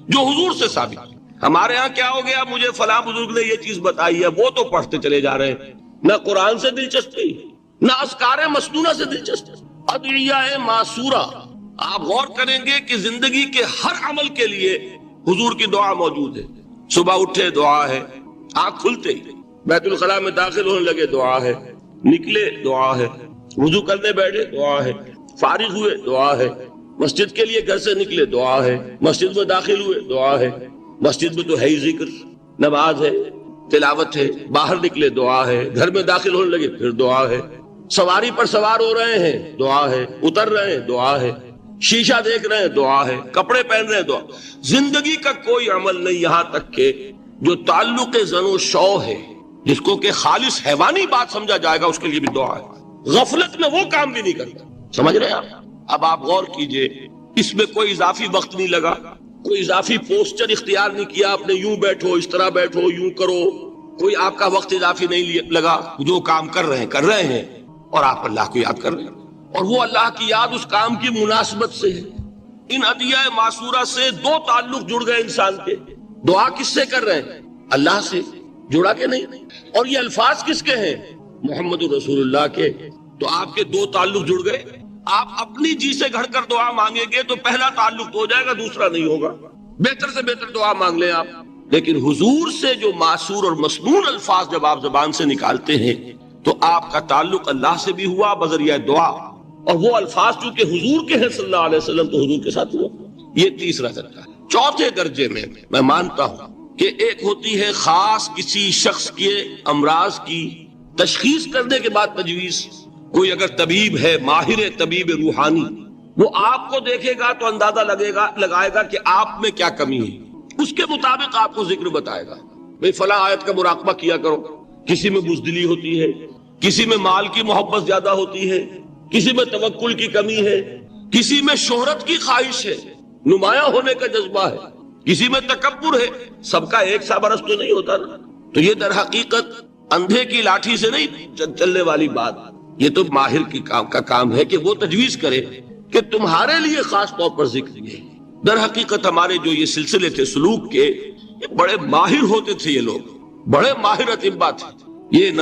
جو حضور سے ثابت. ہمارے ہاں کیا ہو گیا، مجھے فلاں بزرگ نے یہ چیز بتائی ہے، وہ تو پڑھتے چلے جا رہے ہیں. نہ قرآن سے دلچسپی، نہ اذکار مسنونہ سے دلچسپی، ادعیہ معصورہ۔ آپ غور کریں گے کہ زندگی کے ہر عمل کے لیے حضور کی دعا موجود ہے۔ صبح اٹھے دعا ہے، آنکھ کھلتے ہی بیت الخلاء میں داخل ہونے لگے دعا ہے، نکلے دعا ہے، وضو کرنے بیٹھے دعا ہے، فارغ ہوئے دعا ہے، مسجد کے لیے گھر سے نکلے دعا ہے، مسجد میں داخل ہوئے دعا ہے، مسجد میں تو ہے ہی ذکر، نماز ہے، تلاوت ہے، باہر نکلے دعا ہے، گھر میں داخل ہونے لگے پھر دعا ہے، سواری پر سوار ہو رہے ہیں دعا ہے، اتر رہے ہیں دعا ہے، شیشہ دیکھ رہے ہیں دعا ہے، کپڑے پہن رہے ہیں دعا۔ زندگی کا کوئی عمل نہیں یہاں تک کہ جو تعلق زن و شو ہے، جس کو کہ خالص حیوانی بات سمجھا جائے گا، اس کے لیے بھی دعا ہے۔ غفلت میں وہ کام بھی نہیں کرتا، سمجھ رہے ہیں آپ؟ اب آپ غور کیجئے، اس میں کوئی اضافی وقت نہیں لگا، کوئی اضافی پوسچر اختیار نہیں کیا آپ نے، یوں بیٹھو، اس طرح بیٹھو، یوں کرو، کوئی آپ کا وقت اضافی نہیں لگا۔ جو کام کر رہے ہیں اور آپ اللہ کو یاد کر رہے ہیں، اور وہ اللہ کی یاد اس کام کی مناسبت سے ہے۔ ان ادعیہ معصورہ سے دو تعلق جڑ گئے انسان کے۔ دعا کس سے کر رہے ہیں؟ اللہ سے، جڑا کہ نہیں؟ اور یہ الفاظ کس کے ہیں؟ محمد رسول اللہ کے۔ تو آپ کے دو تعلق جڑ گئے۔ آپ اپنی جی سے گھڑ کر دعا مانگیں گے تو پہلا تعلق تو ہو جائے گا، دوسرا نہیں ہوگا۔ بہتر سے بہتر دعا مانگ لیں آپ، لیکن حضور سے جو معصور اور مسنون الفاظ جب آپ زبان سے نکالتے ہیں تو آپ کا تعلق اللہ سے بھی ہوا بذریعہ دعا، اور وہ الفاظ چونکہ حضور کے ہیں صلی اللہ علیہ وسلم تو حضور کے ساتھ ہوا۔ یہ تیسرا درجہ ہے۔ چوتھے درجے میں مانتا ہوں کہ ایک ہوتی ہے خاص کسی شخص کے امراض کی تشخیص کرنے کے بعد تجویز۔ کوئی اگر طبیب ہے، ماہر طبیب روحانی، وہ آپ کو دیکھے گا تو اندازہ لگائے گا کہ آپ میں کیا کمی ہے، اس کے مطابق آپ کو ذکر بتائے گا۔ بھئی فلاں آیت کا مراقبہ کیا کرو۔ کسی میں بزدلی ہوتی ہے، کسی میں مال کی محبت زیادہ ہوتی ہے، کسی میں توکل کی کمی ہے، کسی میں شہرت کی خواہش ہے، نمایاں ہونے کا جذبہ ہے، کسی میں تکبر ہے۔ سب کا ایک سا برس تو نہیں ہوتا نا۔ تو یہ در حقیقت اندھے کی لاٹھی سے نہیں چلنے والی بات، یہ تو ماہر کی کا کام ہے کہ وہ تجویز کرے کہ تمہارے لیے خاص طور پر ذکر یہ۔ در حقیقت ہمارے جو یہ سلسلے تھے سلوک کے، یہ بڑے ماہر ہوتے تھے، یہ لوگ بڑے ماہر اطباء تھے۔ یہ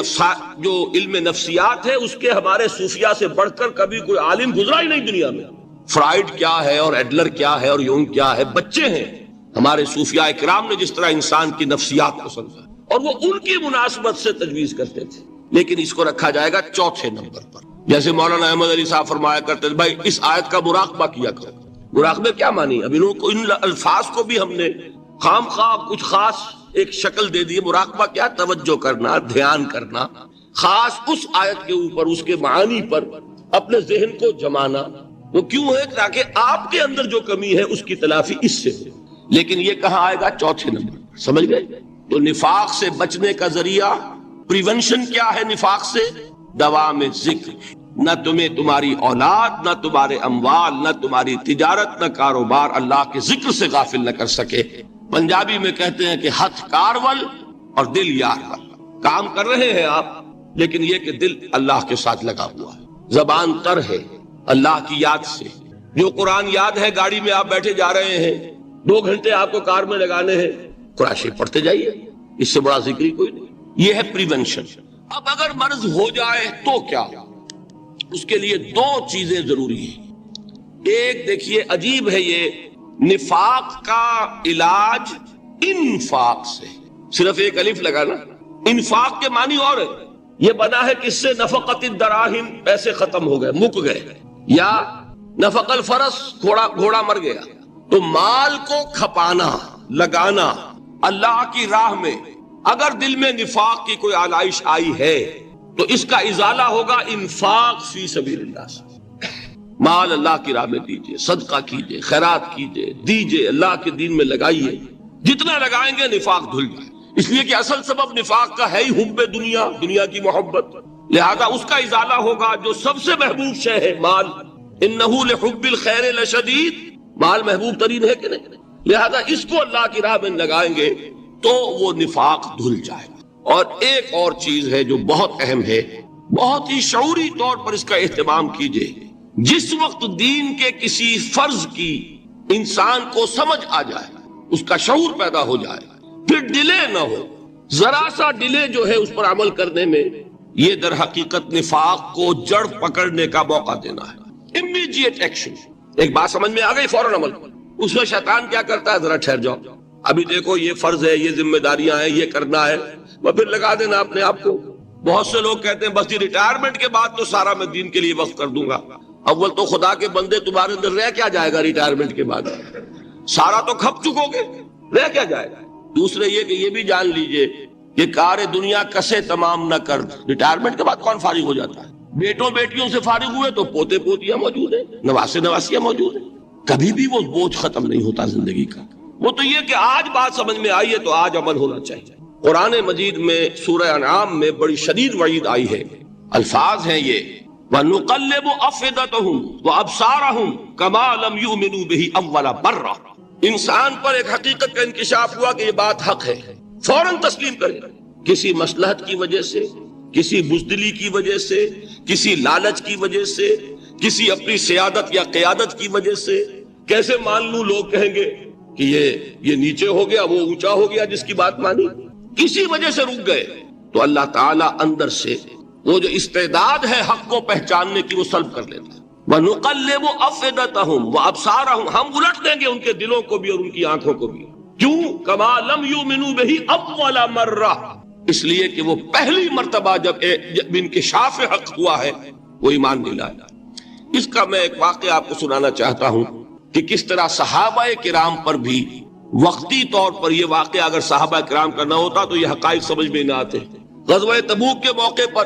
جو علم نفسیات ہے اس کے ہمارے صوفیاء سے بڑھ کر کبھی کوئی عالم گزرا ہی نہیں دنیا میں۔ فرائیڈ کیا ہے اور ایڈلر کیا ہے اور یونگ کیا ہے، بچے ہیں۔ ہمارے صوفیاء کرام نے جس طرح انسان کی نفسیات کو سمجھا اور وہ ان کی مناسبت سے تجویز کرتے تھے، لیکن اس کو رکھا جائے گا چوتھے نمبر پر۔ جیسے مولانا احمد علی صاحب فرمایا کرتے تھے، بھائی اس آیت کا مراقبہ کیا کرو۔ مراقبہ کیا مانی؟ اب ان الفاظ کو بھی ہم نے خام خواہ کچھ خاص ایک شکل دے دی۔ مراقبہ کیا؟ توجہ کرنا، دھیان کرنا، خاص اس آیت کے اوپر، اس کے معانی پر اپنے ذہن کو جمانا۔ وہ کیوں ہے؟ تاکہ آپ کے اندر جو کمی ہے اس کی تلافی اس سے ہو۔ لیکن یہ کہاں آئے گا؟ چوتھے نمبر پر، سمجھ گئے؟ تو نفاق سے بچنے کا ذریعہ، پریونشن کیا ہے نفاق سے؟ دوام ذکر۔ نہ تمہیں تمہاری اولاد، نہ تمہارے اموال، نہ تمہاری تجارت، نہ کاروبار اللہ کے ذکر سے غافل نہ کر سکے۔ پنجابی میں کہتے ہیں کہ ہتھ کارول اور دل یار ول۔ کام کر رہے ہیں آپ، لیکن یہ کہ دل اللہ کے ساتھ لگا ہوا ہے، زبان تر ہے اللہ کی یاد سے۔ جو قرآن یاد ہے، گاڑی میں آپ بیٹھے جا رہے ہیں، 2 گھنٹے آپ کو کار میں لگانے ہیں، قرآن شریف پڑھتے جائیے، اس سے بڑا ذکر ہی کوئی نہیں۔ یہ ہے پریونشن۔ اب اگر مرض ہو جائے تو کیا؟ اس کے لیے 2 چیزیں ضروری ہیں۔ ایک دیکھیے، عجیب ہے یہ، نفاق کا علاج انفاق سے، صرف ایک الف لگانا۔ انفاق کے معنی اور ہے، یہ بنا ہے کس سے؟ نفقت الدراہم، پیسے ختم ہو گئے، مک گئے، یا نفق الفرس، گھوڑا مر گیا۔ تو مال کو کھپانا، لگانا اللہ کی راہ میں۔ اگر دل میں نفاق کی کوئی آلائش آئی ہے تو اس کا ازالہ ہوگا انفاق فی سبیل اللہ سے۔ مال اللہ کی راہ میں دیجئے، صدقہ کیجئے، خیرات کیجئے، دیجئے، اللہ کے دین میں لگائیے۔ جتنا لگائیں گے نفاق دھل جائے، اس لیے کہ اصل سبب نفاق کا ہے ہی حب دنیا، دنیا کی محبت۔ لہذا اس کا ازالہ ہوگا جو سب سے محبوب شے ہے، مال۔ انہ لحب الخیر لشدید، مال محبوب ترین ہے کہ نہیں؟ لہذا اس کو اللہ کی راہ میں لگائیں گے تو وہ نفاق دھل جائے گا۔ اور ایک اور چیز ہے جو بہت اہم ہے، بہت ہی شعوری طور پر اس کا اہتمام کیجئے۔ جس وقت دین کے کسی فرض کی انسان کو سمجھ آ جائے، اس کا شعور پیدا ہو جائے، پھر ڈیلے نہ ہو۔ ذرا سا ڈیلے جو ہے اس پر عمل کرنے میں یہ در حقیقت نفاق کو جڑ پکڑنے کا موقع دینا ہے. Immediate action. ایک بات سمجھ میں آ گئی، فوراً عمل. اس میں شیطان کیا کرتا ہے، ذرا ٹھہر جاؤ، ابھی دیکھو یہ فرض ہے، یہ ذمہ داریاں ہیں، یہ کرنا ہے، وہ پھر لگا دینا اپنے آپ کو. بہت سے لوگ کہتے ہیں بس یہ ریٹائرمنٹ کے بعد تو سارا میں دین کے لیے وقف کر دوں گا. اول تو خدا کے بندے تمہارے اندر رہ کیا جائے گا ریٹائرمنٹ کے بعد؟ سارا تو کھپ چکو گے، رہ کیا جائے گا؟ دوسرے یہ کہ یہ بھی جان لیجئے کہ کار دنیا کسے تمام نہ کر. ریٹائرمنٹ کے بعد کون فارغ ہو جاتا ہے؟ بیٹوں بیٹیوں سے فارغ ہوئے تو پوتے پوتیاں موجود ہیں، نواسے نواسیاں موجود ہیں. کبھی بھی وہ بوجھ ختم نہیں ہوتا زندگی کا. وہ تو یہ کہ آج بات سمجھ میں آئی ہے تو آج عمل ہونا چاہیے. قرآن مجید میں سورہ انعام میں بڑی شدید وعید آئی ہے. الفاظ ہیں یہ وَنُقَلِّبُ أَفْئِدَتَهُمْ وَأَبْصَارَهُمْ كَمَا لَمْ يُؤْمِنُوا بِهِ أَوَّلَ مَرَّةٍ. انسان پر ایک حقیقت کا انکشاف ہوا کہ یہ بات حق ہے، فوراً تسلیم کرے. کسی مصلحت کی وجہ سے، کسی بزدلی کی وجہ سے، کسی لالچ کی وجہ سے، کسی اپنی سیادت یا قیادت کی وجہ سے کیسے مان لوں؟ لوگ کہیں گے کہ یہ نیچے ہو گیا، وہ اونچا ہو گیا جس کی بات مانی. کسی وجہ سے رک گئے تو اللہ تعالیٰ اندر سے وہ جو استعداد ہے حق کو پہچاننے کی وہ سلب کر لیتا ہے. وَنُقَلِّبُ أَفْئِدَتَهُمْ وَأَبْصَارَهُمْ. ہم الٹ دیں گے ان کے دلوں کو بھی اور ان کی آنکھوں کو بھی. کیوں؟ كَمَا لَمْ يُؤْمِنُوا بِهِ أَوَّلَ مَرَّةٍ. اس لیے کہ وہ پہلی مرتبہ جب انکشاف حق ہوا ہے وہ ایمان نہیں لایا. اس کا میں ایک واقعہ آپ کو سنانا چاہتا ہوں کہ کس طرح صحابہ کرام پر بھی وقتی طور پر یہ واقعہ اگر صحابہ کرام کا نہ ہوتا تو یہ حقائق سمجھ میں نہ آتے. غزوہ تبوک کے موقع پر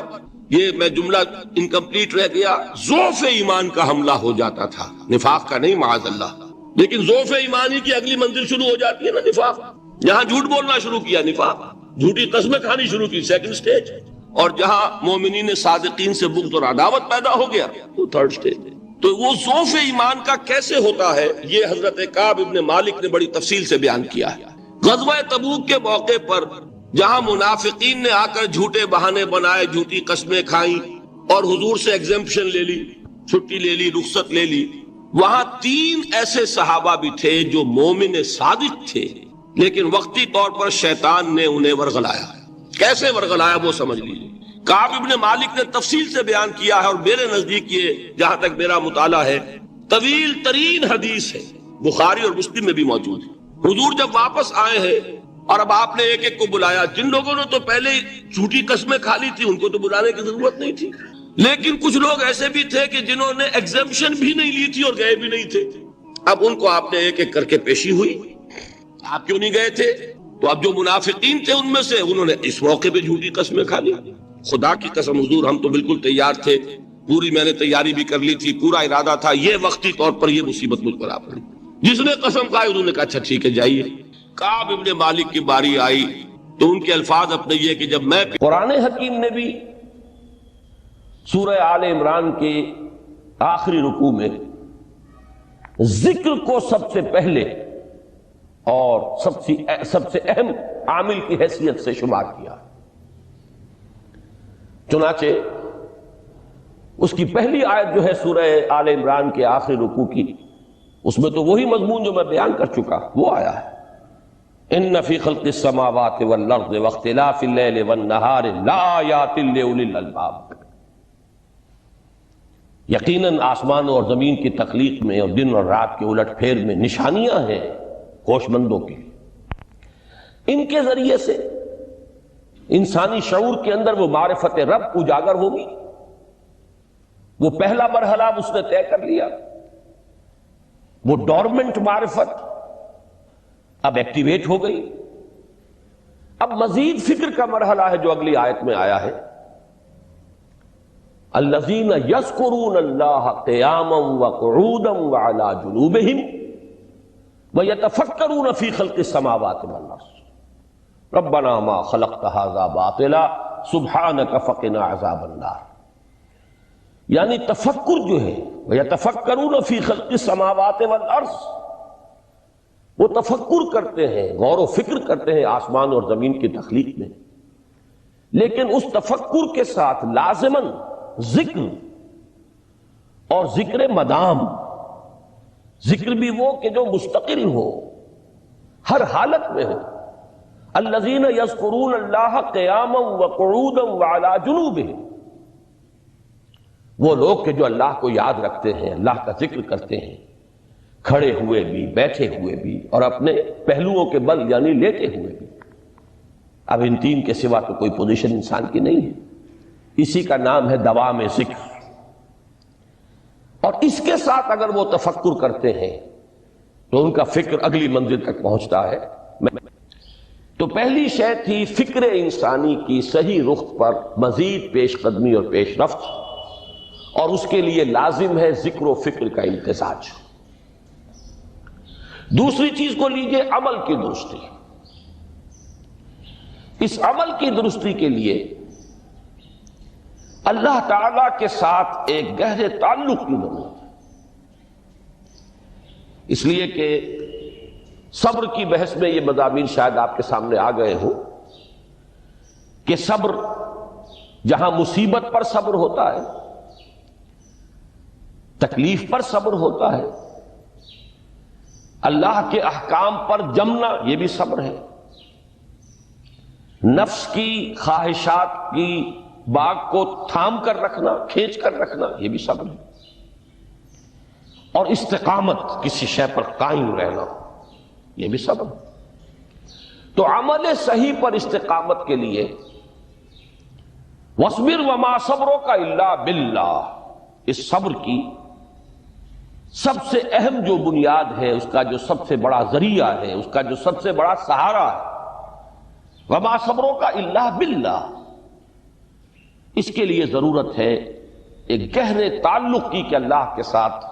یہ میں جملہ انکمپلیٹ رہ گیا، ضعف ایمان کا حملہ ہو جاتا تھا، نفاق کا نہیں معاذ اللہ. لیکن ضعف ایمانی کی اگلی منزل شروع ہو جاتی ہے نا، نفاق. جہاں جھوٹ بولنا شروع کیا نفاق، جھوٹی قسمیں کھانی شروع کی سیکنڈ سٹیج، اور جہاں مومنین صادقین سے بغض اور عداوت پیدا ہو گیا وہ تھرڈ سٹیج. تو وہ ضعف ایمان کا کیسے ہوتا ہے یہ حضرت کعب ابن مالک نے بڑی تفصیل سے بیان کیا ہے. غزوہ تبوک کے موقع پر جہاں منافقین نے آ کر جھوٹے بہانے بنائے، جھوٹی قسمیں کھائیں اور حضور سے ایگزمپشن لے لی، چھٹی لے لی، رخصت لے لی، وہاں 3 ایسے صحابہ بھی تھے جو مومن صادق تھے، لیکن وقتی طور پر شیطان نے انہیں ورغلایا. کیسے ورغلایا وہ سمجھ لیجیے. کعب ابن مالک نے تفصیل سے بیان کیا ہے، اور میرے نزدیک یہ جہاں تک میرا مطالعہ ہے طویل ترین حدیث ہے، بخاری اور مسلم میں بھی موجود ہے. حضور جب واپس آئے ہیں اور اب آپ نے ایک ایک کو بلایا. جن لوگوں نے تو پہلے جھوٹی قسمیں کھا لی تھی ان کو تو بلانے کی ضرورت نہیں تھی، لیکن کچھ لوگ ایسے بھی تھے کہ جنہوں نے ایگزمپشن بھی نہیں لی تھی اور گئے بھی نہیں تھے. اب ان کو آپ نے ایک ایک کر کے پیشی ہوئی. آپ کیوں نہیں گئے تھے؟ تو اب جو منافقین تھے ان میں سے انہوں نے اس موقع پہ جھوٹی قسمیں کھا لی. خدا کی قسم حضور ہم تو بالکل تیار تھے، پوری میں نے تیاری بھی کر لی تھی، پورا ارادہ تھا، یہ وقتی طور پر یہ مصیبت مجھ پر آ پڑی. جس نے قسم کھائی انہوں نے کہا اچھا ٹھیک ہے جائیے. کعب ابن مالک کی باری آئی تو ان کے الفاظ اپنے یہ کہ جب میں قرآن حکیم نے بھی سورہ آل عمران کے آخری رکوع میں ذکر کو سب سے پہلے اور سب سے اہم عامل کی حیثیت سے شمار کیا. چنانچہ اس کی پہلی آیت جو ہے سورہ آل عمران کے آخری رکوع کی، اس میں تو وہی مضمون جو میں بیان کر چکا وہ آیا ہے. ان فی خلق السماوات والارض واختلاف اللیل والنہار لآیات لأولی الالباب. یقیناً آسمان اور زمین کی تخلیق میں اور دن اور رات کے الٹ پھیر میں نشانیاں ہیں ہوش مندوں کی. ان کے ذریعے سے انسانی شعور کے اندر وہ معرفت رب اجاگر ہوگی. وہ پہلا مرحلہ اس نے طے کر لیا، وہ ڈورمنٹ معرفت اب ایکٹیویٹ ہو گئی. اب مزید فکر کا مرحلہ ہے جو اگلی آیت میں آیا ہے، الذین یذکرون اللہ قیاما وقعودا وعلی جنوبہم ویتفکرون فی خلق السماوات والارض ربنا ما خلقت ھذا باطلا سبحانک فقنا عذاب النار. یعنی تفکر جو ہے ویتفکرون فی خلق السماوات والارض، وہ تفکر کرتے ہیں، غور و فکر کرتے ہیں آسمان اور زمین کی تخلیق میں، لیکن اس تفکر کے ساتھ لازماً ذکر اور ذکر مدام. ذکر بھی وہ کہ جو مستقل ہو، ہر حالت میں ہو. الذین یذکرون اللہ قیاما وقعودا وعلی جنوبہم، وہ لوگ کہ جو اللہ کو یاد رکھتے ہیں، اللہ کا ذکر کرتے ہیں، کھڑے ہوئے بھی، بیٹھے ہوئے بھی، اور اپنے پہلوؤں کے بل یعنی لیٹے ہوئے بھی۔ اب ان تین کے سوا تو کوئی پوزیشن انسان کی نہیں ہے، اسی کا نام ہے دوام ذکر۔ اور اس کے ساتھ اگر وہ تفکر کرتے ہیں تو ان کا فکر اگلی منزل تک پہنچتا ہے۔ تو پہلی شے تھی فکر انسانی کی صحیح رخ پر مزید پیش قدمی اور پیش رفت، اور اس کے لیے لازم ہے ذکر و فکر کا امتزاج۔ دوسری چیز کو لیجئے عمل کی درستی۔ اس عمل کی درستی کے لیے اللہ تعالی کے ساتھ ایک گہرے تعلق کی ضرورت ہے، اس لیے کہ صبر کی بحث میں یہ مضامین شاید آپ کے سامنے آ گئے ہوں کہ صبر، جہاں مصیبت پر صبر ہوتا ہے، تکلیف پر صبر ہوتا ہے، اللہ کے احکام پر جمنا یہ بھی صبر ہے، نفس کی خواہشات کی باغ کو تھام کر رکھنا، کھینچ کر رکھنا یہ بھی صبر ہے، اور استقامت کسی شے پر قائم رہنا یہ بھی صبر ہے۔ تو عمل صحیح پر استقامت کے لیے وَاصْبِرْ وَمَا صَبْرُكَ إِلَّا بِاللَّهِ، اس صبر کی سب سے اہم جو بنیاد ہے، اس کا جو سب سے بڑا ذریعہ ہے، اس کا جو سب سے بڑا سہارا ہے، وَمَا صَبْرُكَ إِلَّا بِاللَّهِ، اس کے لیے ضرورت ہے ایک گہرے تعلق کی کہ اللہ کے ساتھ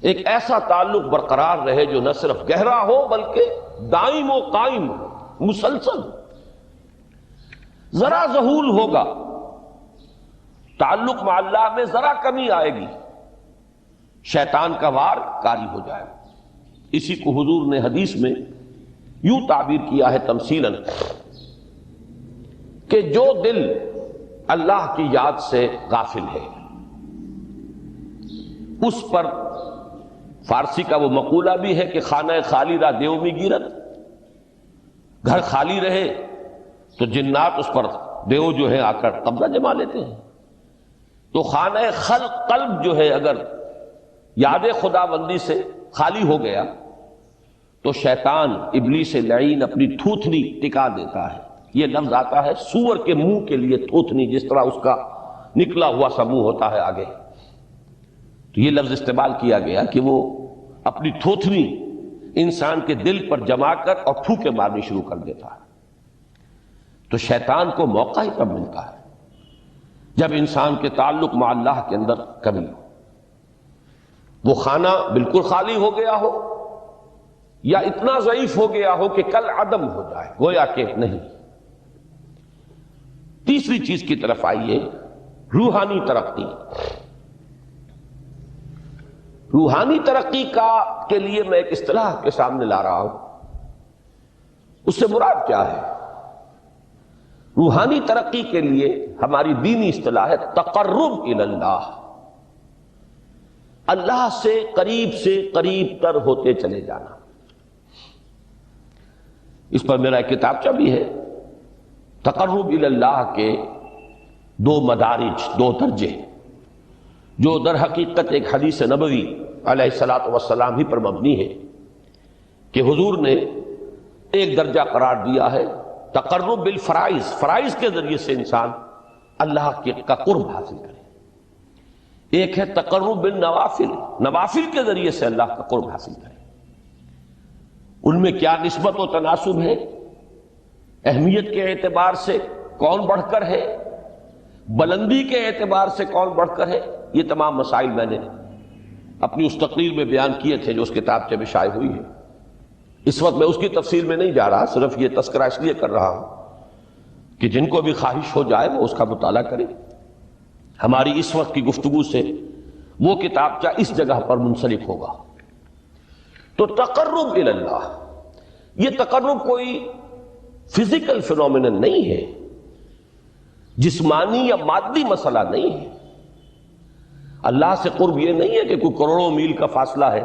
ایک ایسا تعلق برقرار رہے جو نہ صرف گہرا ہو بلکہ دائم و قائم ہو، مسلسل۔ ذرا ظہول ہوگا تعلق مع اللہ میں، ذرا کمی آئے گی، شیطان کا وار کاری ہو جائے گا۔ اسی کو حضور نے حدیث میں یوں تعبیر کیا ہے تمثیلاً کہ جو دل اللہ کی یاد سے غافل ہے اس پر، فارسی کا وہ مقولہ بھی ہے کہ خانہ خالی را دیو می گیرت، گھر خالی رہے تو جنات اس پر دیو جو ہے آ کر قبضہ جما لیتے ہیں۔ تو خانہ قلب جو ہے اگر یاد خدا بندی سے خالی ہو گیا تو شیطان ابلیس لعین اپنی تھوتنی ٹکا دیتا ہے۔ یہ لفظ آتا ہے سور کے منہ کے لیے تھوتنی، جس طرح اس کا نکلا ہوا سا منہ ہوتا ہے آگے، تو یہ لفظ استعمال کیا گیا کہ وہ اپنی تھوتنی انسان کے دل پر جما کر اور پھوکے مارنی شروع کر دیتا ہے۔ تو شیطان کو موقع ہی تب ملتا ہے جب انسان کے تعلق مع اللہ کے اندر کمی ہو، وہ خانہ بالکل خالی ہو گیا ہو یا اتنا ضعیف ہو گیا ہو کہ کل عدم ہو جائے، گویا کہ نہیں۔ تیسری چیز کی طرف آئیے، روحانی ترقی۔ روحانی ترقی کے لیے میں ایک اصطلاح کے سامنے لا رہا ہوں، اس سے مراد کیا ہے؟ روحانی ترقی کے لیے ہماری دینی اصطلاح ہے تقرب الی اللہ، اللہ سے قریب تر ہوتے چلے جانا۔ اس پر میرا ایک کتابچہ بھی ہے، تقرب الی اللہ کے دو مدارج، دو درجے، جو در حقیقت ایک حدیث نبوی علیہ الصلوۃ والسلام ہی پر مبنی ہے کہ حضور نے ایک درجہ قرار دیا ہے تقرب بالفرائض، فرائض کے ذریعے سے انسان اللہ کا قرب حاصل کرے۔ ایک ہے تقرب بالنوافل، نوافل کے ذریعے سے اللہ کا قرب حاصل کرے۔ ان میں کیا نسبت و تناسب ہے، اہمیت کے اعتبار سے کون بڑھ کر ہے، بلندی کے اعتبار سے کون بڑھ کر ہے، یہ تمام مسائل میں نے اپنی اس تقریر میں بیان کیے تھے جو اس کتاب میں شائع ہوئی ہے۔ اس وقت میں اس کی تفصیل میں نہیں جا رہا، صرف یہ تذکرہ اس لیے کر رہا ہوں کہ جن کو بھی خواہش ہو جائے وہ اس کا مطالعہ کرے۔ ہماری اس وقت کی گفتگو سے وہ کتابچہ اس جگہ پر منسلک ہوگا۔ تو تقرب الی اللہ، یہ تقرب کوئی فزیکل فینومینن نہیں ہے، جسمانی یا مادی مسئلہ نہیں ہے۔ اللہ سے قرب یہ نہیں ہے کہ کوئی کروڑوں میل کا فاصلہ ہے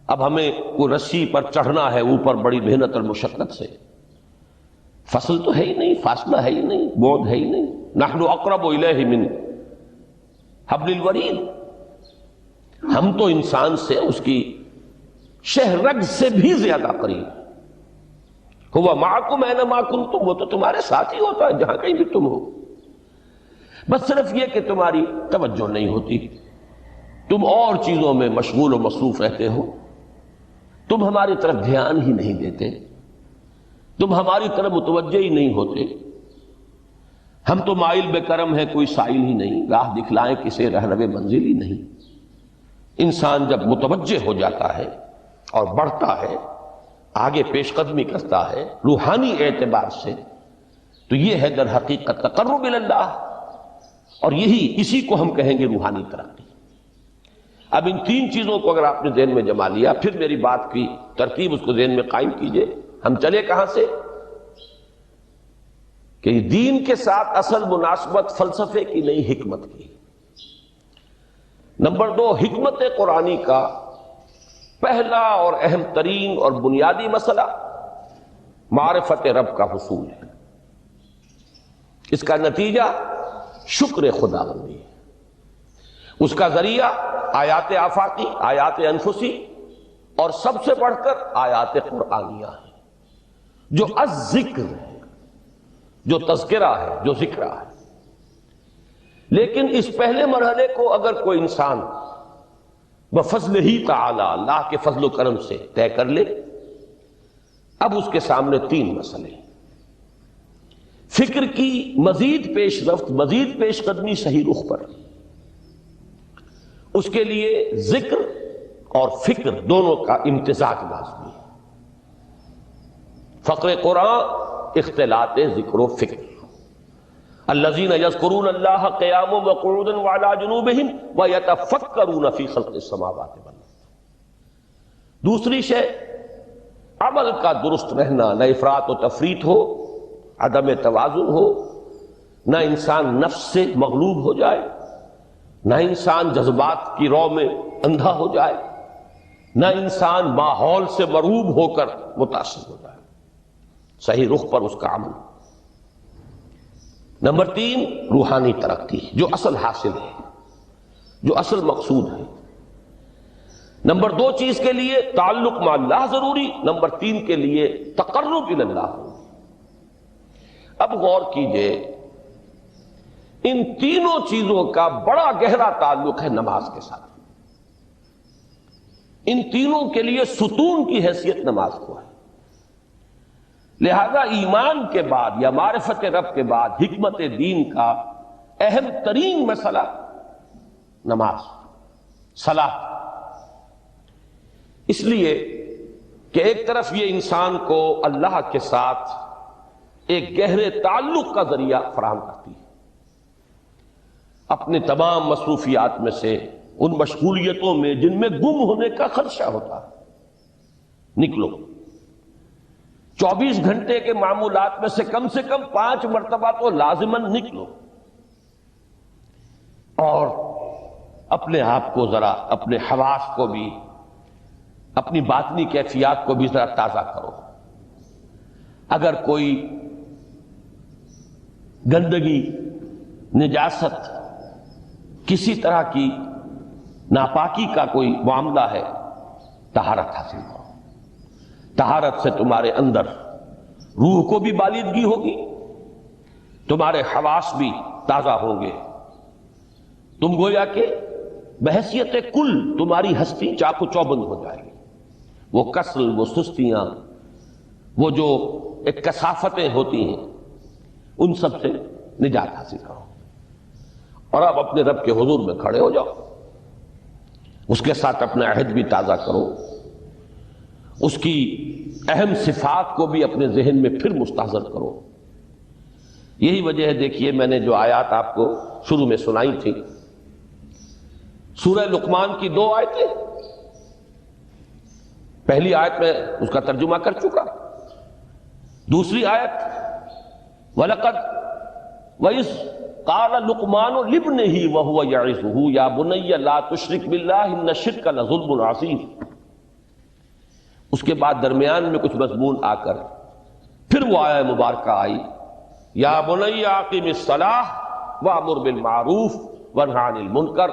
اب ہمیں کوئی رسی پر چڑھنا ہے اوپر بڑی محنت اور مشقت سے، فصل تو ہے ہی نہیں، فاصلہ ہے ہی نہیں، بعد ہے ہی نہیں. نحن اقرب الیہ من حبل الورید، ہم تو انسان سے اس کی شہرگ سے بھی زیادہ قریب. ہوا معکم اینما کنتم، وہ تو تمہارے ساتھ ہی ہوتا ہے جہاں کہیں بھی تم ہو، بس صرف یہ کہ تمہاری توجہ نہیں ہوتی، تم اور چیزوں میں مشغول و مصروف رہتے ہو، تم ہماری طرف دھیان ہی نہیں دیتے، تم ہماری طرف متوجہ ہی نہیں ہوتے. ہم تو مائل بے کرم ہے، کوئی سائل ہی نہیں، راہ دکھلائیں کسے رہنو منزل ہی نہیں. انسان جب متوجہ ہو جاتا ہے اور بڑھتا ہے، آگے پیش قدمی کرتا ہے روحانی اعتبار سے، تو یہ ہے در حقیقت تقرب اللہ، اور اسی کو ہم کہیں گے روحانی ترقی. اب ان تین چیزوں کو اگر آپ نے ذہن میں جما لیا، پھر میری بات کی ترتیب اس کو ذہن میں قائم کیجئے. ہم چلے کہاں سے؟ کہ دین کے ساتھ اصل مناسبت فلسفے کی نہیں، حکمت کی. نمبر 2، حکمت قرآنی کا پہلا اور اہم ترین اور بنیادی مسئلہ معرفت رب کا حصول ہے. اس کا نتیجہ شکر خداوندی ہے. اس کا ذریعہ آیات آفاقی، آیات انفسی، اور سب سے بڑھ کر آیات قرآنیہ ہیں، جو الذکر ہے، جو تذکرہ ہے، جو ذکرہ ہے. لیکن اس پہلے مرحلے کو اگر کوئی انسان بفضل ہی تعالی، اللہ کے فضل و کرم سے طے کر لے، اب اس کے سامنے تین مسئلے ہیں. فکر کی مزید پیش رفت، مزید پیش قدمی صحیح رخ پر، اس کے لیے ذکر اور فکر دونوں کا امتزاج لازمی ہے. فقر قرآن اختلاط ذکر و فکر. الذین یذکرون اللہ قیاما وقعودا وعلی جنوبہم ویتفکرون فی خلق السماوات والارض. دوسری شے عمل کا درست رہنا، نہ افراط و تفریط ہو، عدم توازن ہو، نہ انسان نفس سے مغلوب ہو جائے، نہ انسان جذبات کی رو میں اندھا ہو جائے، نہ انسان ماحول سے مرعوب ہو کر متاثر ہو جائے. صحیح رخ پر اس کا عمل. نمبر 3، روحانی ترقی، جو اصل حاصل ہے، جو اصل مقصود ہے. نمبر 2 چیز کے لیے تعلق مع اللہ ضروری، نمبر 3 کے لیے تقرب الی اللہ ضروری. اب غور کیجئے، ان تینوں چیزوں کا بڑا گہرا تعلق ہے نماز کے ساتھ. ان تینوں کے لیے ستون کی حیثیت نماز کو ہے. لہذا ایمان کے بعد یا معرفت رب کے بعد حکمت دین کا اہم ترین مسئلہ نماز، صلاۃ. اس لیے کہ ایک طرف یہ انسان کو اللہ کے ساتھ ایک گہرے تعلق کا ذریعہ فراہم کرتی ہے. اپنے تمام مصروفیات میں سے، ان مشغولیتوں میں جن میں گم ہونے کا خدشہ ہوتا ہے، نکلو. 24 گھنٹے کے معمولات میں سے کم 5 مرتبہ تو لازماً نکلو، اور اپنے آپ کو ذرا، اپنے حواس کو بھی، اپنی باطنی کیفیات کو بھی ذرا تازہ کرو. اگر کوئی گندگی، نجاست، کسی طرح کی ناپاکی کا کوئی معاملہ ہے، طہارت حاصل کرو. طہارت سے تمہارے اندر روح کو بھی بالیدگی ہوگی، تمہارے حواس بھی تازہ ہوں گے. تم گویا کہ بحیثیت کل تمہاری ہستی چاق و چوبند ہو جائے گی. وہ کسل، وہ سستیاں، وہ جو ایک کثافتیں ہوتی ہیں، ان سب سے نجات حاصل کرو. اور اب اپنے رب کے حضور میں کھڑے ہو جاؤ، اس کے ساتھ اپنا عہد بھی تازہ کرو، اس کی اہم صفات کو بھی اپنے ذہن میں پھر مستحضر کرو. یہی وجہ ہے، دیکھیے میں نے جو آیات آپ کو شروع میں سنائی تھی، سورہ لقمان کی 2 آیتیں. پہلی آیت میں اس کا ترجمہ کر چکا. دوسری آیت وَلَقَدْ وَإِذْ قَالَ لُقْمَانُ لِابْنِهِ وَهُوَ يَعِظُهُ يَا بُنَيَّ لَا تُشْرِكْ بِاللَّهِ إِنَّ الشِّرْكَ لَظُلْمٌ عَظِيمٌ. اس کے بعد درمیان میں کچھ مضمون آ کر پھر وہ آیہ مبارکہ آئی، یا بنی اقیم الصلاۃ وامر بالمعروف وانہ عن المنکر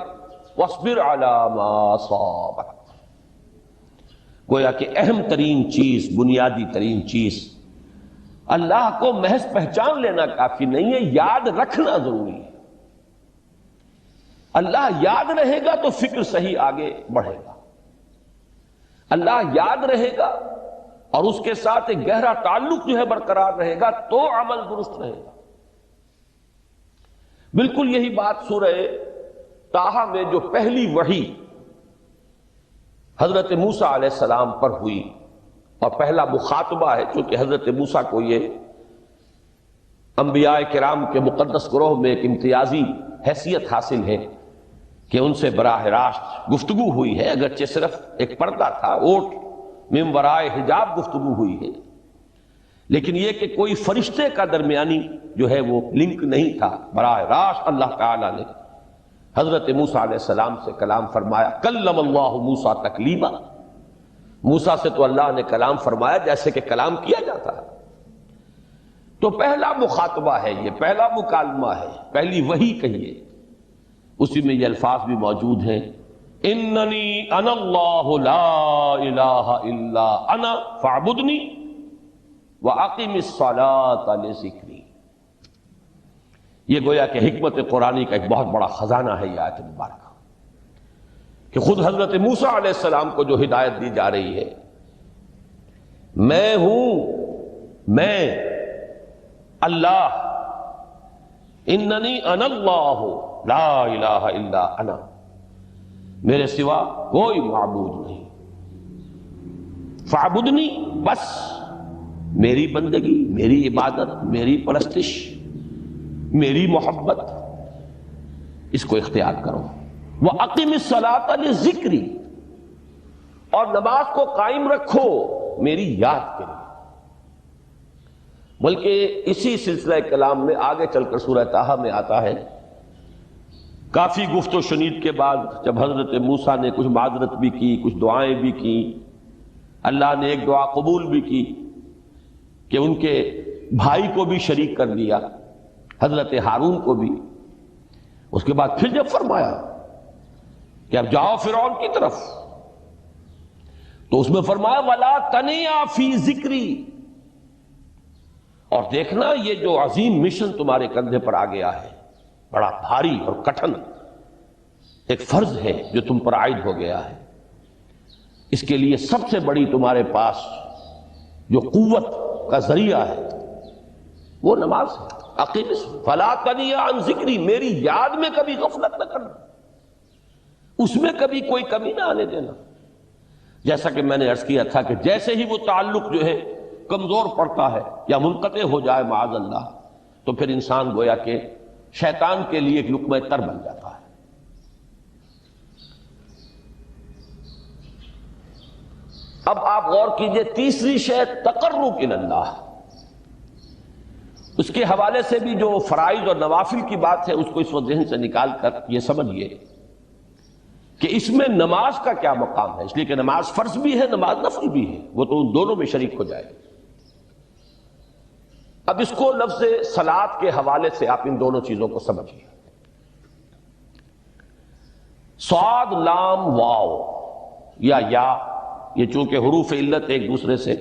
واصبر علی ما اصابک۔ گویا کہ اہم ترین چیز، بنیادی ترین چیز، اللہ کو محض پہچان لینا کافی نہیں ہے، یاد رکھنا ضروری ہے۔ اللہ یاد رہے گا تو فکر صحیح آگے بڑھے گا، اللہ یاد رہے گا اور اس کے ساتھ ایک گہرا تعلق جو ہے برقرار رہے گا تو عمل درست رہے گا۔ بالکل یہی بات سورہ طٰہٰ میں جو پہلی وحی حضرت موسیٰ علیہ السلام پر ہوئی اور پہلا مخاطبہ ہے، چونکہ حضرت موسیٰ کو یہ انبیاء کرام کے مقدس گروہ میں ایک امتیازی حیثیت حاصل ہے کہ ان سے براہ راست گفتگو ہوئی ہے، اگرچہ صرف ایک پردہ تھا، اوٹ من ورائے حجاب گفتگو ہوئی ہے، لیکن یہ کہ کوئی فرشتے کا درمیانی جو ہے وہ لنک نہیں تھا، براہ راست اللہ تعالیٰ نے حضرت موسیٰ علیہ السلام سے کلام فرمایا۔ کلم اللہ موسیٰ تکلیما، موسیٰ سے تو اللہ نے کلام فرمایا جیسے کہ کلام کیا جاتا ہے۔ تو پہلا مخاطبہ ہے، یہ پہلا مکالمہ ہے، پہلی وحی کہیے، اسی میں یہ الفاظ بھی موجود ہیں، اننی انا اللہ لا الہ الا انا فاعبدنی واقم الصلاۃ لذکری۔ یہ گویا کہ حکمت قرآنی کا ایک بہت بڑا خزانہ ہے یہ آیت مبارکہ، کہ خود حضرت موسیٰ علیہ السلام کو جو ہدایت دی جا رہی ہے، میں ہوں، میں اللہ، اننی انا اللہ لا الہ الا انا، میرے سوا کوئی معبود نہیں، فاعبدنی، بس میری بندگی، میری عبادت، میری پرستش، میری محبت، اس کو اختیار کرو۔ وَأَقِمِ الصَّلَاةَ لِذِكْرِي، اور نماز کو قائم رکھو میری یاد کے لیے۔ بلکہ اسی سلسلہ کلام میں آگے چل کر سورہ طٰہٰ میں آتا ہے، کافی گفت و شنید کے بعد جب حضرت موسیٰ نے کچھ معذرت بھی کی، کچھ دعائیں بھی کی، اللہ نے ایک دعا قبول بھی کی کہ ان کے بھائی کو بھی شریک کر دیا، حضرت ہارون کو بھی۔ اس کے بعد پھر جب فرمایا کہ اب جاؤ فرعون کی طرف، تو اس میں فرمایا وَلَا تَنِيَا فِي ذِكْرِي، اور دیکھنا یہ جو عظیم مشن تمہارے کندھے پر آ گیا ہے، بڑا بھاری اور کٹھن ایک فرض ہے جو تم پر عائد ہو گیا ہے، اس کے لیے سب سے بڑی تمہارے پاس جو قوت کا ذریعہ ہے وہ نماز ہے۔ اقیم فلا تنیا عن ذکری، میری یاد میں کبھی غفلت نہ کرنا، اس میں کبھی کوئی کمی نہ آنے دینا۔ جیسا کہ میں نے عرض کیا تھا کہ جیسے ہی وہ تعلق جو ہے کمزور پڑتا ہے یا منقطع ہو جائے معاذ اللہ، تو پھر انسان گویا کہ شیطان کے لیے ایک لقمہ تر بن جاتا ہے۔ اب آپ غور کیجئے، تیسری شے تقرب الی اللہ، اس کے حوالے سے بھی جو فرائض اور نوافل کی بات ہے اس کو اس وقت ذہن سے نکال کر یہ سمجھیے کہ اس میں نماز کا کیا مقام ہے، اس لیے کہ نماز فرض بھی ہے، نماز نفل بھی ہے، وہ تو ان دونوں میں شریک ہو جائے۔ اب اس کو لفظ صلاۃ کے حوالے سے آپ ان دونوں چیزوں کو سمجھیے۔ صاد لام واو یا یہ چونکہ حروف علت ایک دوسرے سے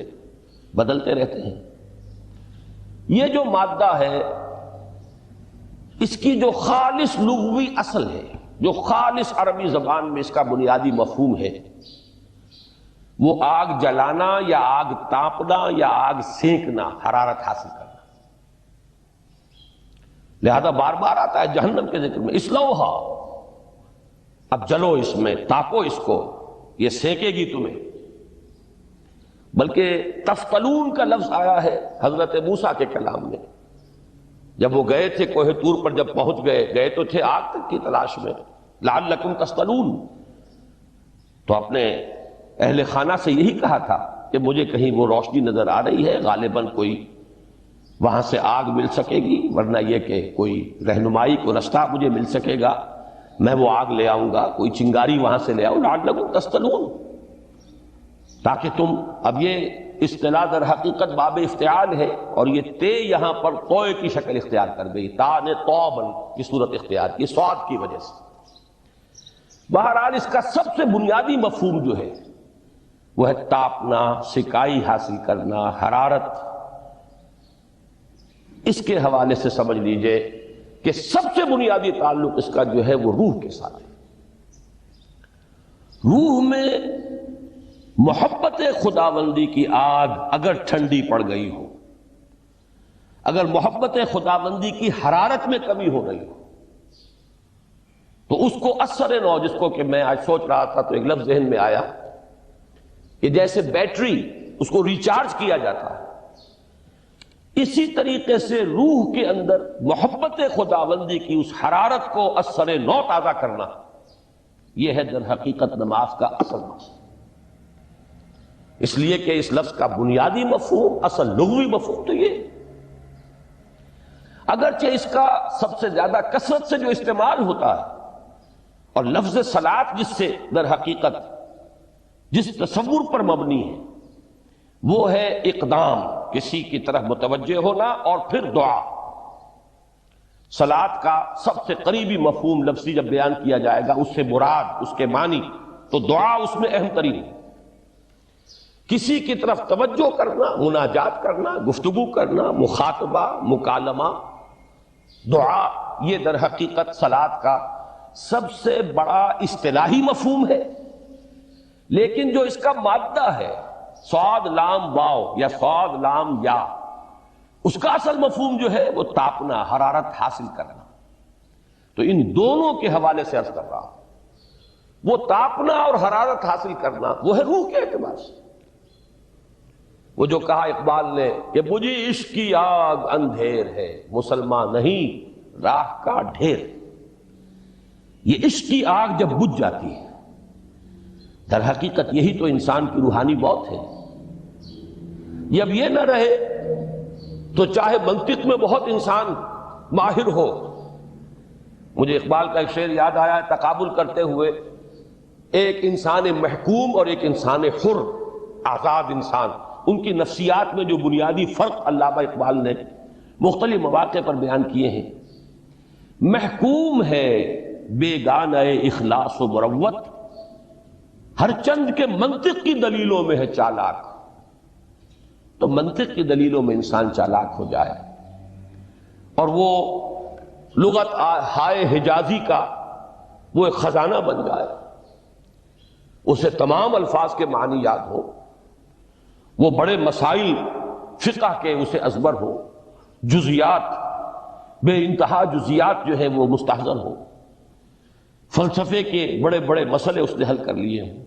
بدلتے رہتے ہیں، یہ جو مادہ ہے اس کی جو خالص لغوی اصل ہے، جو خالص عربی زبان میں اس کا بنیادی مفہوم ہے، وہ آگ جلانا یا آگ تاپنا یا آگ سینکنا، حرارت حاصل کرنا۔ لہذا بار بار آتا ہے جہنم کے ذکر میں، اسلوہا، اب جلو اس میں، تاپو اس کو، یہ سینکے گی تمہیں۔ بلکہ تفتلون کا لفظ آیا ہے حضرت موسیٰ کے کلام میں، جب وہ گئے تھے کوہ طور پر، جب پہنچ گئے تو تھے آگ تک کی تلاش میں، لعلکم تفتلون، تو اپنے اہل خانہ سے یہی کہا تھا کہ مجھے کہیں وہ روشنی نظر آ رہی ہے، غالباً کوئی وہاں سے آگ مل سکے گی، ورنہ یہ کہ کوئی رہنمائی کو رستہ مجھے مل سکے گا، میں وہ آگ لے آؤں گا، کوئی چنگاری وہاں سے لے آؤں، لعلکم تفتلون۔ تاکہ تم، اب یہ اصطلاح در حقیقت باب افتعال ہے، اور یہ تے یہاں پر توئے کی شکل اختیار کر گئی، تا نے توبن کی صورت اختیار کی صاد کی وجہ سے۔ بہرحال اس کا سب سے بنیادی مفہوم جو ہے وہ ہے تاپنا، سکائی حاصل کرنا، حرارت۔ اس کے حوالے سے سمجھ لیجئے کہ سب سے بنیادی تعلق اس کا جو ہے وہ روح کے ساتھ ہے۔ روح میں محبت خداوندی کی آگ اگر ٹھنڈی پڑ گئی ہو، اگر محبت خداوندی کی حرارت میں کمی ہو رہی ہو، تو اس کو اثر نو، جس کو کہ میں آج سوچ رہا تھا تو ایک لفظ ذہن میں آیا کہ جیسے بیٹری اس کو ریچارج کیا جاتا ہے، اسی طریقے سے روح کے اندر محبت خداوندی کی اس حرارت کو اثر نو تازہ کرنا، یہ ہے در حقیقت نماز کا اصل مقصد۔ اس لیے کہ اس لفظ کا بنیادی مفہوم، اصل لغوی مفہوم تو یہ، اگرچہ اس کا سب سے زیادہ کثرت سے جو استعمال ہوتا ہے، اور لفظ صلاۃ جس سے در حقیقت جس تصور پر مبنی ہے وہ ہے اقدام، کسی کی طرف متوجہ ہونا اور پھر دعا۔ صلاۃ کا سب سے قریبی مفہوم لفظی جب بیان کیا جائے گا، اس سے مراد، اس کے معنی، تو دعا اس میں اہم ترین ہے۔ کسی کی طرف توجہ کرنا، مناجات کرنا، گفتگو کرنا، مخاطبہ، مکالمہ، دعا، یہ در حقیقت صلاۃ کا سب سے بڑا اصطلاحی مفہوم ہے۔ لیکن جو اس کا مادہ ہے، صاد لام واو یا صاد لام یا، اس کا اصل مفہوم جو ہے وہ تاپنا، حرارت حاصل کرنا۔ تو ان دونوں کے حوالے سے عرض کر رہا ہوں، وہ تاپنا اور حرارت حاصل کرنا وہ ہے روح کے اعتبار سے۔ وہ جو کہا اقبال نے کہ بجھی عشق کی آگ اندھیر ہے، مسلمان نہیں راہ کا ڈھیر۔ یہ عشق کی آگ جب بجھ جاتی ہے، در حقیقت یہی تو انسان کی روحانی موت ہے۔ جب یہ نہ رہے تو چاہے منطق میں بہت انسان ماہر ہو، مجھے اقبال کا ایک شعر یاد آیا ہے تقابل کرتے ہوئے، ایک انسان محکوم اور ایک انسان حر، آزاد انسان، ان کی نفسیات میں جو بنیادی فرق علامہ اقبال نے مختلف مواقع پر بیان کیے ہیں۔ محکوم ہے بیگانہ اخلاص و مروت، ہر چند کے منطق کی دلیلوں میں ہے چالاک۔ تو منطق کی دلیلوں میں انسان چالاک ہو جائے اور وہ لغت ہائے حجازی کا وہ ایک خزانہ بن جائے، اسے تمام الفاظ کے معنی یاد ہو، وہ بڑے مسائل فقہ کے اسے ازبر ہو، جزیات، بے انتہا جزیات جو ہیں وہ مستحضر ہو، فلسفے کے بڑے بڑے مسئلے اس نے حل کر لیے ہوں،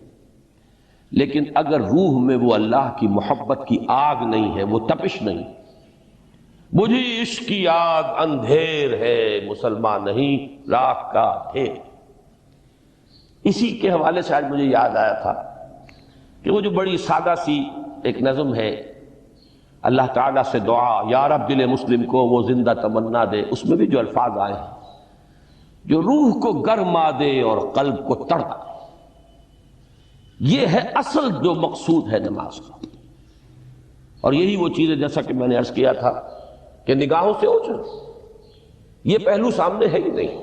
لیکن اگر روح میں وہ اللہ کی محبت کی آگ نہیں ہے، وہ تپش نہیں، بجھی عشق کی آگ اندھیر ہے، مسلمان نہیں راہ کا ڈھیر۔ اسی کے حوالے سے آج مجھے یاد آیا تھا کہ وہ جو بڑی سادہ سی ایک نظم ہے، اللہ تعالیٰ سے دعا یا رب دل مسلم کو وہ زندہ تمنا دے، اس میں بھی جو الفاظ آئے ہیں جو روح کو گرما دے اور قلب کو تڑپا دے، یہ ہے اصل جو مقصود ہے نماز کا۔ اور یہی وہ چیز ہے جیسا کہ میں نے عرض کیا تھا کہ نگاہوں سے اوجھل، یہ پہلو سامنے ہے ہی نہیں،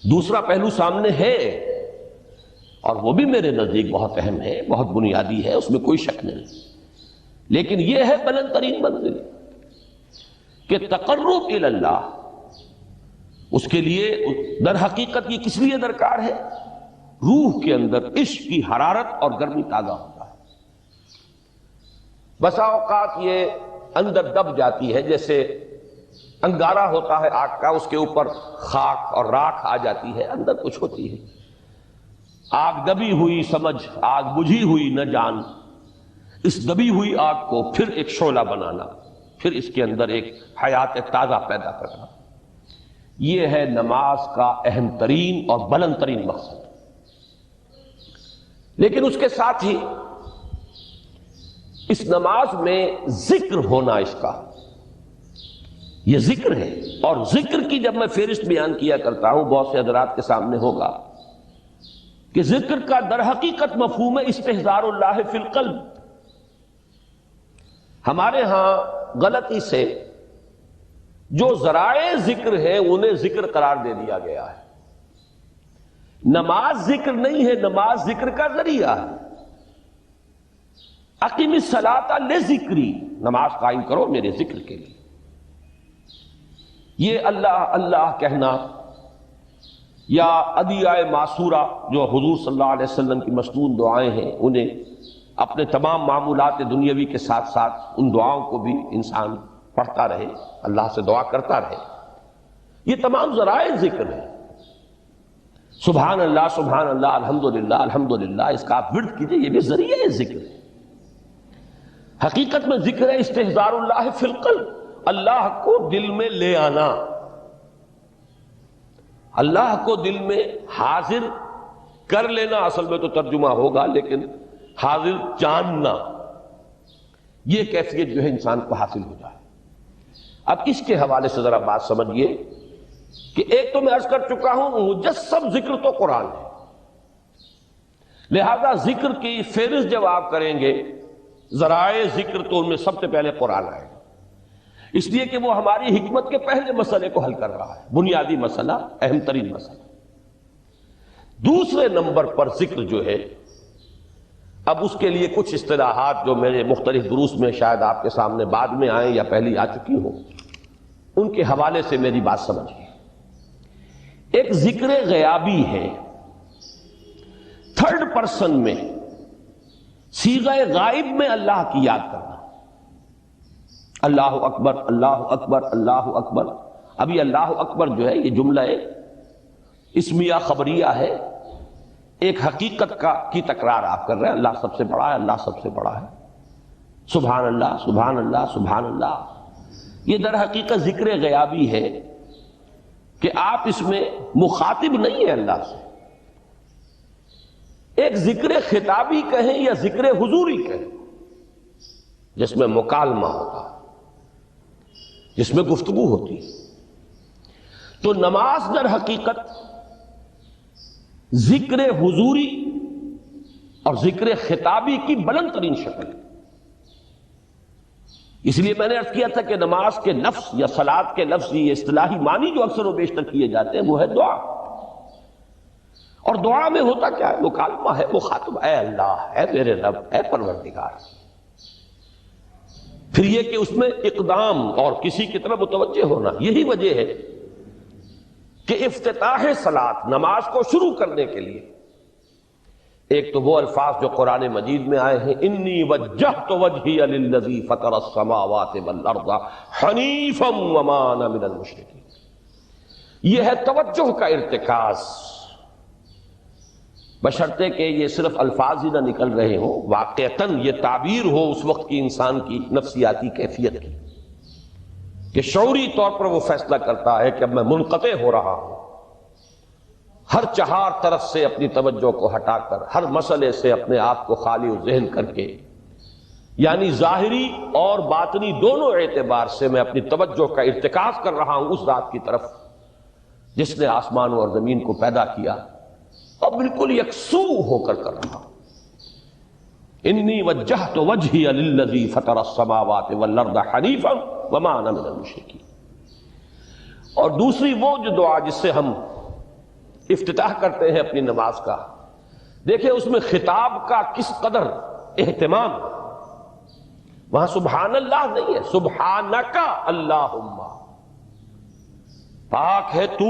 دوسرا پہلو سامنے ہے اور وہ بھی میرے نزدیک بہت اہم ہے، بہت بنیادی ہے، اس میں کوئی شک نہیں، لیکن یہ ہے بلند ترین منزل کہ تقرب الی اللہ، اس کے لیے در حقیقت یہ کس لیے درکار ہے؟ روح کے اندر عشق کی حرارت اور گرمی تازہ ہوتا ہے۔ بسا اوقات یہ اندر دب جاتی ہے، جیسے انگارہ ہوتا ہے آگ کا، اس کے اوپر خاک اور راکھ آ جاتی ہے، اندر کچھ ہوتی ہے، آگ دبی ہوئی سمجھ، آگ بجھی ہوئی نہ جان، اس دبی ہوئی آگ کو پھر ایک شعلہ بنانا، پھر اس کے اندر ایک حیات تازہ پیدا کرنا، یہ ہے نماز کا اہم ترین اور بلند ترین مقصد۔ لیکن اس کے ساتھ ہی اس نماز میں ذکر ہونا، اس کا یہ ذکر ہے، اور ذکر کی جب میں فہرست بیان کیا کرتا ہوں، بہت سے حضرات کے سامنے ہوگا کہ ذکر کا در حقیقت مفہوم ہے استحضار اللہ فی القلب. ہمارے ہاں غلطی سے جو ذرائع ذکر ہے انہیں ذکر قرار دے دیا گیا ہے. نماز ذکر نہیں ہے، نماز ذکر کا ذریعہ ہے. اقیم الصلاۃ لذکری، نماز قائم کرو میرے ذکر کے لیے. یہ اللہ اللہ کہنا یا ادعیہ معصورہ جو حضور صلی اللہ علیہ وسلم کی مسنون دعائیں ہیں، انہیں اپنے تمام معمولات دنیاوی کے ساتھ ساتھ ان دعاؤں کو بھی انسان پڑھتا رہے، اللہ سے دعا کرتا رہے، یہ تمام ذرائع ذکر ہیں. سبحان اللہ الحمدللہ الحمدللہ، اس کا آپ ورد کیجئے، یہ بھی ذریعہ ذکر ہے. حقیقت میں ذکر ہے استحضار اللہ فی القلب، اللہ کو دل میں لے آنا، اللہ کو دل میں حاضر کر لینا. اصل میں تو ترجمہ ہوگا، لیکن حاضر جاننا، یہ کیفیت جو ہے انسان کو حاصل ہو جائے. اب اس کے حوالے سے ذرا بات سمجھیے کہ ایک تو میں عرض کر چکا ہوں مجسم ذکر تو قرآن ہے، لہذا ذکر کی فہرست جب آپ کریں گے ذرائع ذکر تو ان میں سب سے پہلے قرآن آئے گا، اس لیے کہ وہ ہماری حکمت کے پہلے مسئلے کو حل کر رہا ہے، بنیادی مسئلہ، اہم ترین مسئلہ. دوسرے نمبر پر ذکر جو ہے، اب اس کے لیے کچھ اصطلاحات جو میرے مختلف دروس میں شاید آپ کے سامنے بعد میں آئیں یا پہلی آ چکی ہوں، ان کے حوالے سے میری بات سمجھیے. ایک ذکر غیابی ہے، تھرڈ پرسن میں، صیغہ غائب میں اللہ کی یاد کرنا. اللہ اکبر اللہ اکبر اللہ اکبر. ابھی اللہ اکبر جو ہے یہ جملہ اسمیہ خبریہ ہے، ایک حقیقت کی تکرار آپ کر رہے ہیں، اللہ سب سے بڑا ہے، اللہ سب سے بڑا ہے. سبحان اللہ سبحان اللہ سبحان اللہ. یہ در حقیقت ذکر غیابی ہے کہ آپ اس میں مخاطب نہیں ہیں اللہ سے. ایک ذکر خطابی کہیں یا ذکر حضوری کہیں، جس میں مکالمہ ہوتا ہے، جس میں گفتگو ہوتی ہے. تو نماز در حقیقت ذکر حضوری اور ذکر خطابی کی بلند ترین شکل ہے. اس لیے میں نے عرض کیا تھا کہ نماز کے لفظ یا صلاۃ کے لفظ، یہ اصطلاحی معنی جو اکثر و بیشتر کیے جاتے ہیں، وہ ہے دعا. اور دعا میں ہوتا کیا ہے؟ مکالمہ ہے، مخاطب، اے اللہ، اے میرے رب، اے پروردگار. پھر یہ کہ اس میں اقدام اور کسی کی طرف متوجہ ہونا. یہی وجہ ہے کہ افتتاح صلاۃ، نماز کو شروع کرنے کے لیے، ایک تو وہ الفاظ جو قرآن مجید میں آئے ہیں، انی وجہت وجہی للذی فطر السماوات والارض حنیفا وما انا من المشرکین. یہ ہے توجہ کا ارتکاز، بشرطے کہ یہ صرف الفاظ ہی نہ نکل رہے ہوں، واقعتاً یہ تعبیر ہو اس وقت کی انسان کی نفسیاتی کیفیت کی، کہ شعوری طور پر وہ فیصلہ کرتا ہے کہ اب میں منقطع ہو رہا ہوں، ہر چہار طرف سے اپنی توجہ کو ہٹا کر، ہر مسئلے سے اپنے آپ کو خالی و ذہن کر کے، یعنی ظاہری اور باطنی دونوں اعتبار سے میں اپنی توجہ کا ارتکاز کر رہا ہوں اس ذات کی طرف جس نے آسمان اور زمین کو پیدا کیا، اور بالکل یکسو ہو کر رہا ہوں. انی وجہت وجہی للذی فطر السماوات والارض حنیفا وما انا من المشرکین. اور دوسری وہ جو دعا جس سے ہم افتتاح کرتے ہیں اپنی نماز کا، دیکھیں اس میں خطاب کا کس قدر اہتمام. وہاں سبحان اللہ نہیں ہے، سبحانک اللہم، پاک ہے تو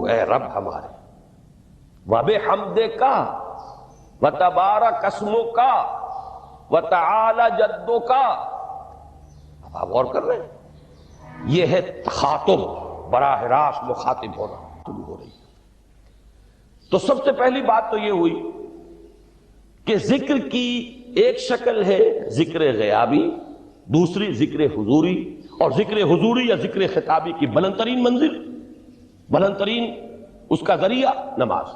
اے رب ہمارے، وبحمدک وتبارک اسمک وتعالی جدک. آپ غور کر رہے ہیں، یہ ہے خاطب، براہ راست مخاطب ہونا شروع ہو رہی ہے. تو سب سے پہلی بات تو یہ ہوئی کہ ذکر کی ایک شکل ہے ذکر غیابی، دوسری ذکر حضوری، اور ذکر حضوری یا ذکر خطابی کی بلند ترین منزل، بلند ترین اس کا ذریعہ نماز.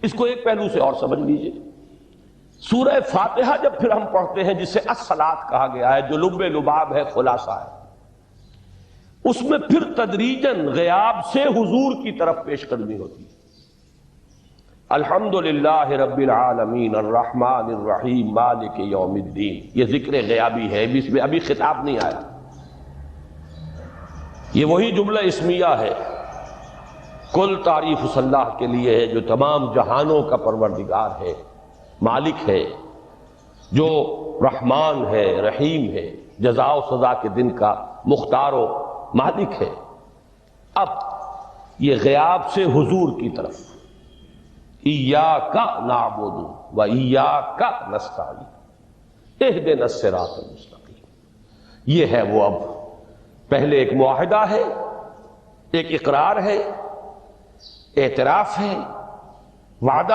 اس کو ایک پہلو سے اور سمجھ لیجئے. سورہ فاتحہ جب پھر ہم پڑھتے ہیں، جسے الصلاۃ کہا گیا ہے، جو لب لباب ہے، خلاصہ ہے، اس میں پھر تدریجاً غیاب سے حضور کی طرف پیش قدمی ہوتی ہے. الحمدللہ رب العالمین الرحمن الرحیم مالک یوم الدین، یہ ذکر غیابی ہے، اس میں ابھی خطاب نہیں آیا، یہ وہی جملہ اسمیہ ہے۔ کل تعریف اس اللہ کے لیے ہے جو تمام جہانوں کا پروردگار ہے، مالک ہے، جو رحمان ہے، رحیم ہے، جزا و سزا کے دن کا مختار و مالک ہے۔ اب یہ غیاب سے حضور کی طرف، ایاک نعبد و ایاک نستعین اہدنا الصراط المستقیم، یہ ہے وہ۔ اب پہلے ایک معاہدہ ہے، ایک اقرار ہے، اعتراف ہے، وعدہ